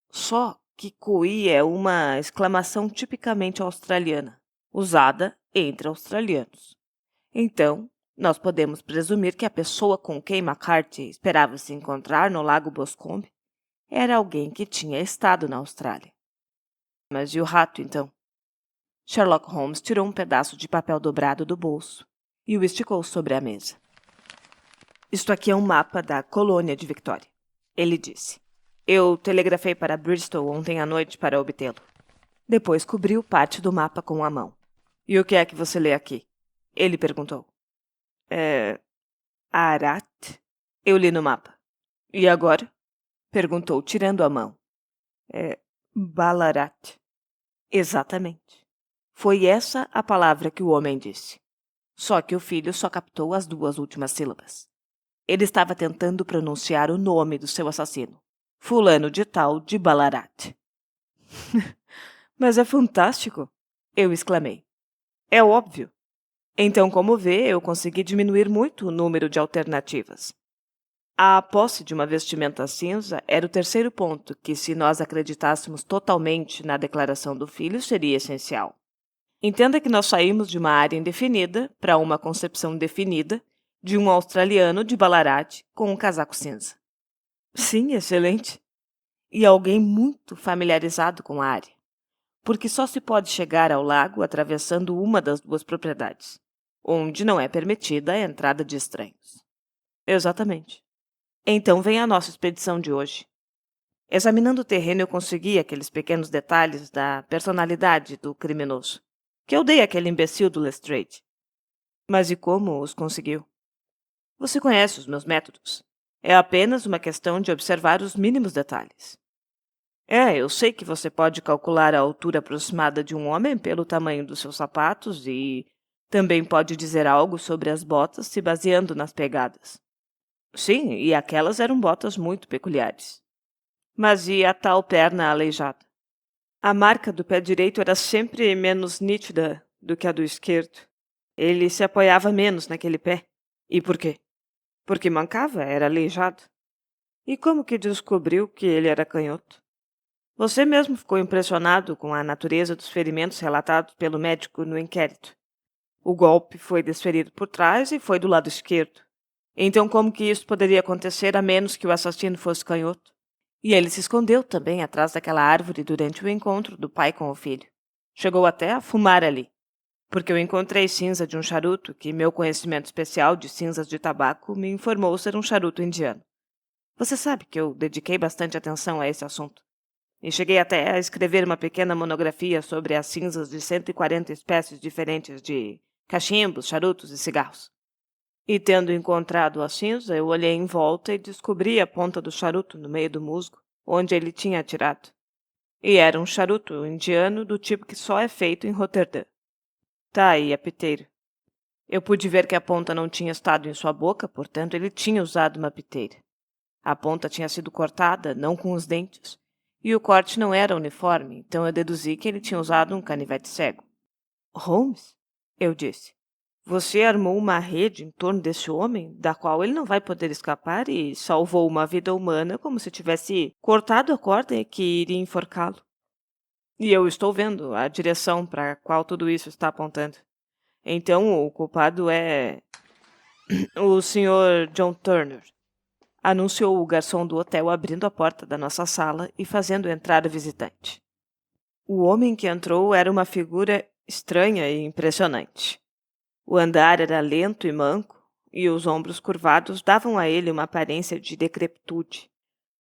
Só que Cui é uma exclamação tipicamente australiana, usada entre australianos. Então, nós podemos presumir que a pessoa com quem McCarthy esperava se encontrar no Lago Boscombe era alguém que tinha estado na Austrália. Mas e o rato, então? Sherlock Holmes tirou um pedaço de papel dobrado do bolso e o esticou sobre a mesa. Isto aqui é um mapa da colônia de Victoria, ele disse. Eu telegrafei para Bristol ontem à noite para obtê-lo. Depois cobriu parte do mapa com a mão. E o que é que você lê aqui? Ele perguntou. Arat? Eu li no mapa. E agora? Perguntou, tirando a mão. Ballarat. Exatamente. Foi essa a palavra que o homem disse. Só que o filho só captou as duas últimas sílabas. Ele estava tentando pronunciar o nome do seu assassino. Fulano de tal de Ballarat. Mas é fantástico! Eu exclamei. É óbvio. Então, como vê, eu consegui diminuir muito o número de alternativas. A posse de uma vestimenta cinza era o terceiro ponto que, se nós acreditássemos totalmente na declaração do filho, seria essencial. Entenda que nós saímos de uma área indefinida para uma concepção definida de um australiano de Ballarat com um casaco cinza. Sim, excelente. E alguém muito familiarizado com a área, porque só se pode chegar ao lago atravessando uma das duas propriedades, onde não é permitida a entrada de estranhos. Exatamente. Então vem a nossa expedição de hoje. Examinando o terreno, eu consegui aqueles pequenos detalhes da personalidade do criminoso, que eu dei àquele imbecil do Lestrade. Mas e como os conseguiu? Você conhece os meus métodos. É apenas uma questão de observar os mínimos detalhes. Eu sei que você pode calcular a altura aproximada de um homem pelo tamanho dos seus sapatos e também pode dizer algo sobre as botas se baseando nas pegadas. Sim, e aquelas eram botas muito peculiares. Mas e a tal perna aleijada? A marca do pé direito era sempre menos nítida do que a do esquerdo. Ele se apoiava menos naquele pé. E por quê? Porque mancava, era aleijado. E como que descobriu que ele era canhoto? Você mesmo ficou impressionado com a natureza dos ferimentos relatados pelo médico no inquérito. O golpe foi desferido por trás e foi do lado esquerdo. Então, como que isso poderia acontecer a menos que o assassino fosse canhoto? E ele se escondeu também atrás daquela árvore durante o encontro do pai com o filho. Chegou até a fumar ali, porque eu encontrei cinza de um charuto que meu conhecimento especial de cinzas de tabaco me informou ser um charuto indiano. Você sabe que eu dediquei bastante atenção a esse assunto. E cheguei até a escrever uma pequena monografia sobre as cinzas de 140 espécies diferentes de cachimbos, charutos e cigarros. E tendo encontrado a cinza, eu olhei em volta e descobri a ponta do charuto no meio do musgo, onde ele tinha atirado. E era um charuto indiano do tipo que só é feito em Roterdã. Tá aí a piteira. Eu pude ver que a ponta não tinha estado em sua boca, portanto ele tinha usado uma piteira. A ponta tinha sido cortada, não com os dentes, e o corte não era uniforme, então eu deduzi que ele tinha usado um canivete cego. Holmes? Eu disse. Você armou uma rede em torno desse homem, da qual ele não vai poder escapar, e salvou uma vida humana como se tivesse cortado a corda que iria enforcá-lo. E eu estou vendo a direção para a qual tudo isso está apontando. Então o culpado é o Sr. John Turner, anunciou o garçom do hotel abrindo a porta da nossa sala e fazendo entrar o visitante. O homem que entrou era uma figura estranha e impressionante. O andar era lento e manco, e os ombros curvados davam a ele uma aparência de decrepitude.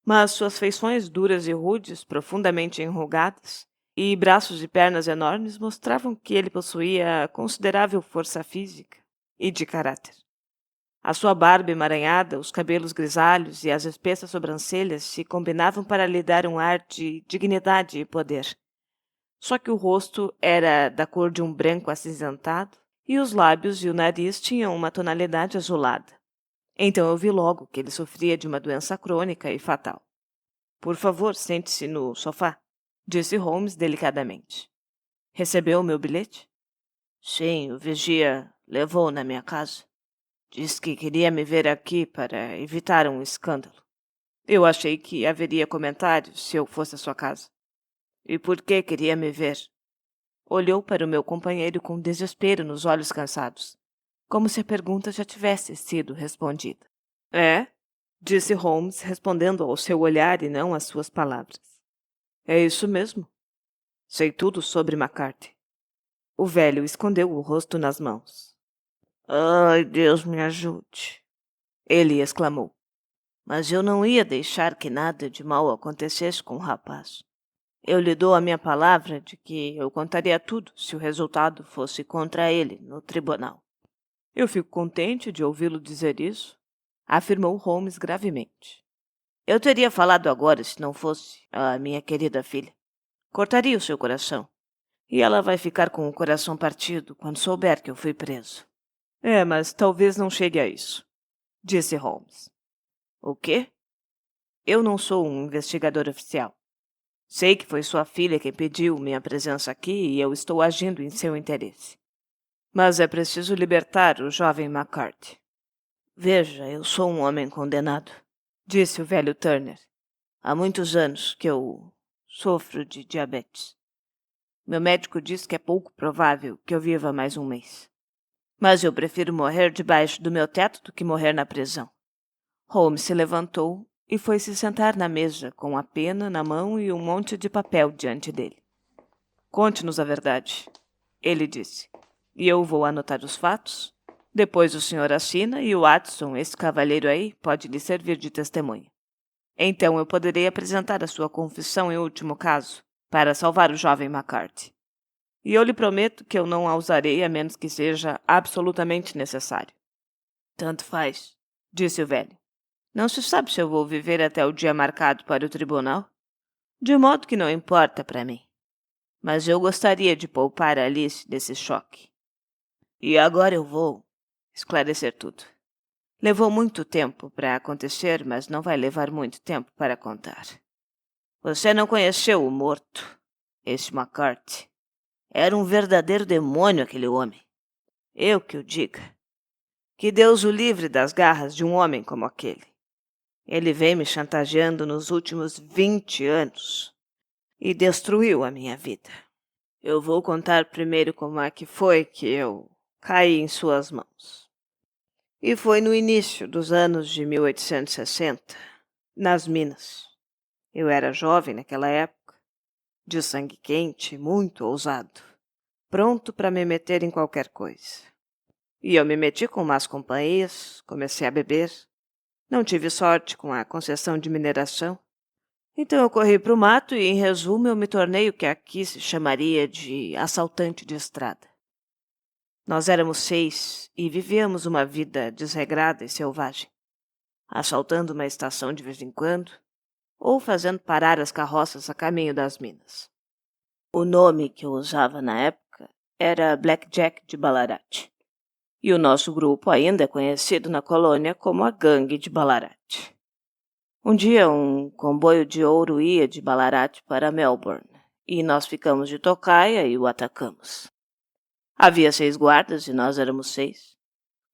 Mas suas feições duras e rudes, profundamente enrugadas, e braços e pernas enormes mostravam que ele possuía considerável força física e de caráter. A sua barba emaranhada, os cabelos grisalhos e as espessas sobrancelhas se combinavam para lhe dar um ar de dignidade e poder. Só que o rosto era da cor de um branco acinzentado e os lábios e o nariz tinham uma tonalidade azulada. Então eu vi logo que ele sofria de uma doença crônica e fatal. Por favor, sente-se no sofá, disse Holmes delicadamente. Recebeu o meu bilhete? Sim, o vigia levou na minha casa. Disse que queria me ver aqui para evitar um escândalo. Eu achei que haveria comentários se eu fosse à sua casa. E por que queria me ver? Olhou para o meu companheiro com desespero nos olhos cansados, como se a pergunta já tivesse sido respondida. É? Disse Holmes, respondendo ao seu olhar e não às suas palavras. É isso mesmo. Sei tudo sobre McCarthy. O velho escondeu o rosto nas mãos. Ai, Deus me ajude! Ele exclamou. Mas eu não ia deixar que nada de mal acontecesse com o rapaz. Eu lhe dou a minha palavra de que eu contaria tudo se o resultado fosse contra ele no tribunal. Eu fico contente de ouvi-lo dizer isso, afirmou Holmes gravemente. Eu teria falado agora se não fosse a minha querida filha. Cortaria o seu coração. E ela vai ficar com o coração partido quando souber que eu fui preso. É, mas talvez não chegue a isso, disse Holmes. O quê? Eu não sou um investigador oficial. Sei que foi sua filha quem pediu minha presença aqui e eu estou agindo em seu interesse. Mas é preciso libertar o jovem McCarthy. Veja, eu sou um homem condenado, disse o velho Turner. Há muitos anos que eu sofro de diabetes. Meu médico diz que é pouco provável que eu viva mais um mês. Mas eu prefiro morrer debaixo do meu teto do que morrer na prisão. Holmes se levantou e foi se sentar na mesa com a pena na mão e um monte de papel diante dele. Conte-nos a verdade, ele disse, e eu vou anotar os fatos. Depois o senhor assina e o Watson, esse cavalheiro aí, pode lhe servir de testemunha. Então eu poderei apresentar a sua confissão em último caso, para salvar o jovem McCarthy. E eu lhe prometo que eu não a usarei a menos que seja absolutamente necessário. Tanto faz, disse o velho. Não se sabe se eu vou viver até o dia marcado para o tribunal? De modo que não importa para mim. Mas eu gostaria de poupar a Alice desse choque. E agora eu vou esclarecer tudo. Levou muito tempo para acontecer, mas não vai levar muito tempo para contar. Você não conheceu o morto, esse McCarthy. Era um verdadeiro demônio aquele homem. Eu que o diga. Que Deus o livre das garras de um homem como aquele. Ele vem me chantageando nos últimos 20 anos e destruiu a minha vida. Eu vou contar primeiro como é que foi que eu caí em suas mãos. E foi no início dos anos de 1860, nas Minas. Eu era jovem naquela época, de sangue quente, muito ousado, pronto para me meter em qualquer coisa. E eu me meti com más companhias, comecei a beber. Não tive sorte com a concessão de mineração. Então eu corri para o mato e, em resumo, eu me tornei o que aqui se chamaria de assaltante de estrada. Nós éramos 6 e vivíamos uma vida desregrada e selvagem, assaltando uma estação de vez em quando ou fazendo parar as carroças a caminho das minas. O nome que eu usava na época era Blackjack de Ballarat, e o nosso grupo ainda é conhecido na colônia como a Gangue de Ballarat. Um dia um comboio de ouro ia de Ballarat para Melbourne, e nós ficamos de tocaia e o atacamos. Havia 6 guardas e nós éramos 6.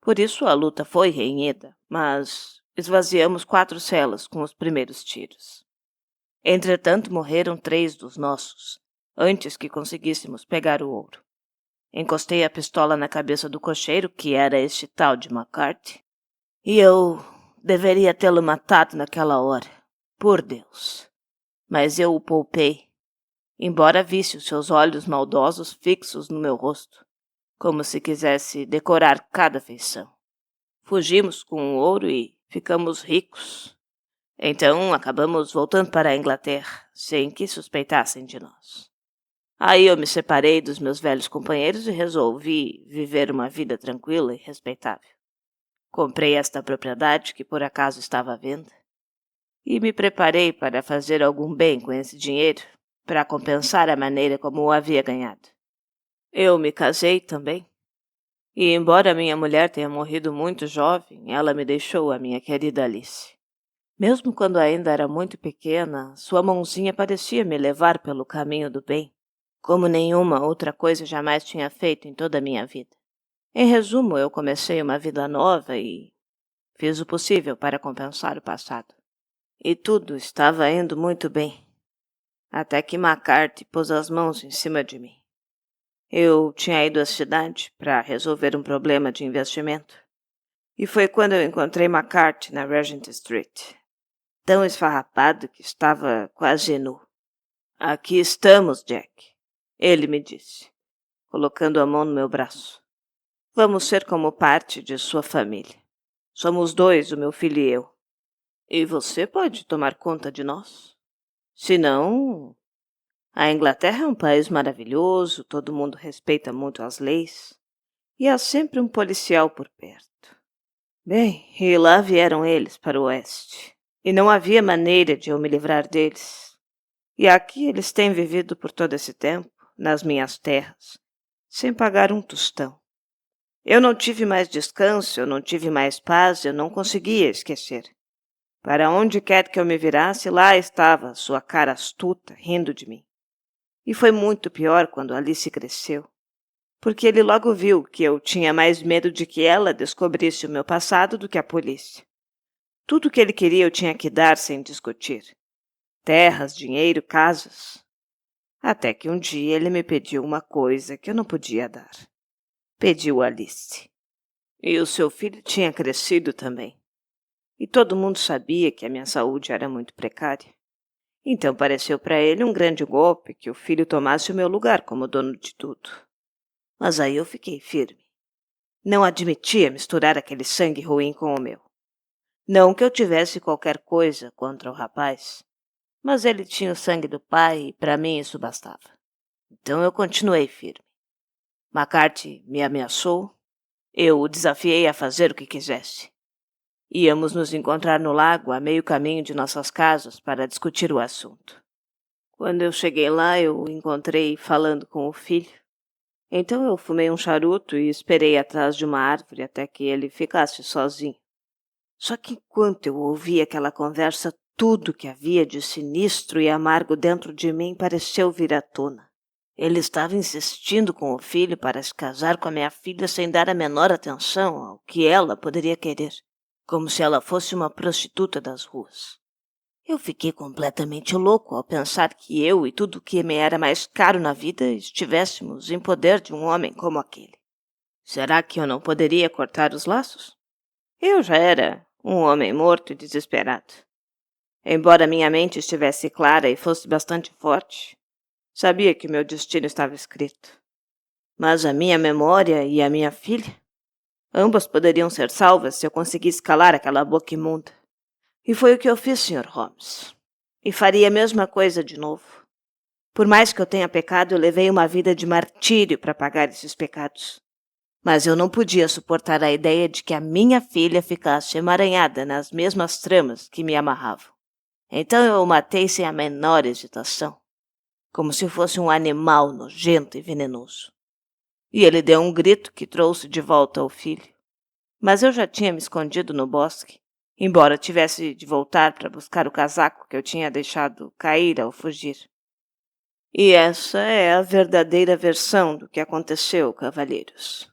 Por isso a luta foi renhida, mas esvaziamos 4 celas com os primeiros tiros. Entretanto, morreram 3 dos nossos, antes que conseguíssemos pegar o ouro. Encostei a pistola na cabeça do cocheiro, que era este tal de McCarthy, e eu deveria tê-lo matado naquela hora, por Deus. Mas eu o poupei, embora visse os seus olhos maldosos fixos no meu rosto, como se quisesse decorar cada feição. Fugimos com o ouro e ficamos ricos. Então acabamos voltando para a Inglaterra, sem que suspeitassem de nós. Aí eu me separei dos meus velhos companheiros e resolvi viver uma vida tranquila e respeitável. Comprei esta propriedade que por acaso estava à venda e me preparei para fazer algum bem com esse dinheiro para compensar a maneira como o havia ganhado. Eu me casei também. E embora minha mulher tenha morrido muito jovem, ela me deixou a minha querida Alice. Mesmo quando ainda era muito pequena, sua mãozinha parecia me levar pelo caminho do bem, como nenhuma outra coisa jamais tinha feito em toda a minha vida. Em resumo, eu comecei uma vida nova e fiz o possível para compensar o passado. E tudo estava indo muito bem, até que McCarthy pôs as mãos em cima de mim. Eu tinha ido à cidade para resolver um problema de investimento. E foi quando eu encontrei McCarthy na Regent Street, tão esfarrapado que estava quase nu. Aqui estamos, Jack, ele me disse, colocando a mão no meu braço. Vamos ser como parte de sua família. Somos 2, o meu filho e eu. E você pode tomar conta de nós? Se não, a Inglaterra é um país maravilhoso, todo mundo respeita muito as leis, e há sempre um policial por perto. Bem, e lá vieram eles para o oeste, e não havia maneira de eu me livrar deles. E aqui eles têm vivido por todo esse tempo, nas minhas terras, sem pagar um tostão. Eu não tive mais descanso, eu não tive mais paz, eu não conseguia esquecer. Para onde quer que eu me virasse, lá estava sua cara astuta, rindo de mim. E foi muito pior quando Alice cresceu, porque ele logo viu que eu tinha mais medo de que ela descobrisse o meu passado do que a polícia. Tudo o que ele queria eu tinha que dar sem discutir. Terras, dinheiro, casas. Até que um dia ele me pediu uma coisa que eu não podia dar. Pediu Alice. E o seu filho tinha crescido também. E todo mundo sabia que a minha saúde era muito precária. Então pareceu para ele um grande golpe que o filho tomasse o meu lugar como dono de tudo. Mas aí eu fiquei firme. Não admitia misturar aquele sangue ruim com o meu. Não que eu tivesse qualquer coisa contra o rapaz, mas ele tinha o sangue do pai e para mim isso bastava. Então eu continuei firme. McCarthy me ameaçou, eu o desafiei a fazer o que quisesse. Íamos nos encontrar no lago a meio caminho de nossas casas para discutir o assunto. Quando eu cheguei lá, eu o encontrei falando com o filho. Então eu fumei um charuto e esperei atrás de uma árvore até que ele ficasse sozinho. Só que enquanto eu ouvia aquela conversa, tudo que havia de sinistro e amargo dentro de mim pareceu vir à tona. Ele estava insistindo com o filho para se casar com a minha filha sem dar a menor atenção ao que ela poderia querer, como se ela fosse uma prostituta das ruas. Eu fiquei completamente louco ao pensar que eu e tudo o que me era mais caro na vida estivéssemos em poder de um homem como aquele. Será que eu não poderia cortar os laços? Eu já era um homem morto e desesperado. Embora minha mente estivesse clara e fosse bastante forte, sabia que meu destino estava escrito. Mas a minha memória e a minha filha, ambas poderiam ser salvas se eu conseguisse calar aquela boca imunda. E foi o que eu fiz, Sr. Holmes. E faria a mesma coisa de novo. Por mais que eu tenha pecado, eu levei uma vida de martírio para pagar esses pecados. Mas eu não podia suportar a ideia de que a minha filha ficasse emaranhada nas mesmas tramas que me amarravam. Então eu o matei sem a menor hesitação, como se fosse um animal nojento e venenoso. E ele deu um grito que trouxe de volta o filho. Mas eu já tinha me escondido no bosque, embora tivesse de voltar para buscar o casaco que eu tinha deixado cair ao fugir. E essa é a verdadeira versão do que aconteceu, cavalheiros.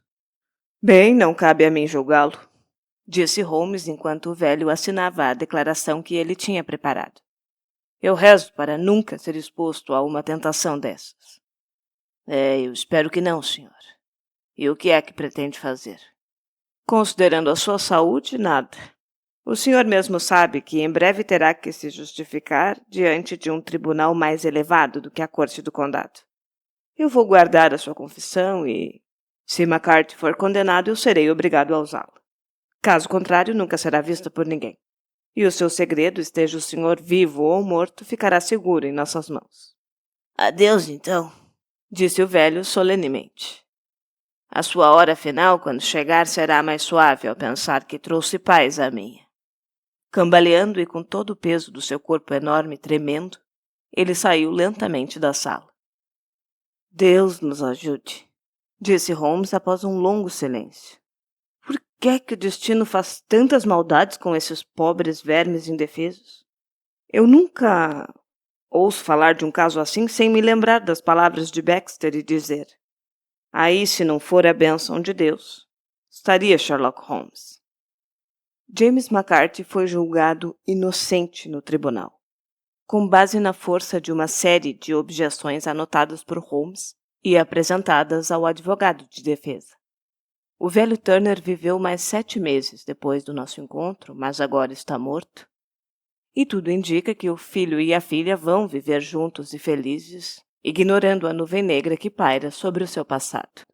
Bem, não cabe a mim julgá-lo, disse Holmes enquanto o velho assinava a declaração que ele tinha preparado. Eu rezo para nunca ser exposto a uma tentação dessas. Eu espero que não, senhor. E o que é que pretende fazer? Considerando a sua saúde, nada. O senhor mesmo sabe que em breve terá que se justificar diante de um tribunal mais elevado do que a corte do condado. Eu vou guardar a sua confissão e, se McCarthy for condenado, eu serei obrigado a usá-la. Caso contrário, nunca será vista por ninguém. E o seu segredo, esteja o senhor vivo ou morto, ficará seguro em nossas mãos. Adeus, então, disse o velho solenemente. A sua hora final, quando chegar, será mais suave ao pensar que trouxe paz à minha. Cambaleando e com todo o peso do seu corpo enorme tremendo, ele saiu lentamente da sala. Deus nos ajude, disse Holmes após um longo silêncio. Por que é que o destino faz tantas maldades com esses pobres vermes indefesos? Eu nunca ouço falar de um caso assim sem me lembrar das palavras de Baxter e dizer: aí, se não for a bênção de Deus, estaria Sherlock Holmes. James McCarthy foi julgado inocente no tribunal, com base na força de uma série de objeções anotadas por Holmes e apresentadas ao advogado de defesa. O velho Turner viveu mais 7 meses depois do nosso encontro, mas agora está morto. E tudo indica que o filho e a filha vão viver juntos e felizes, ignorando a nuvem negra que paira sobre o seu passado.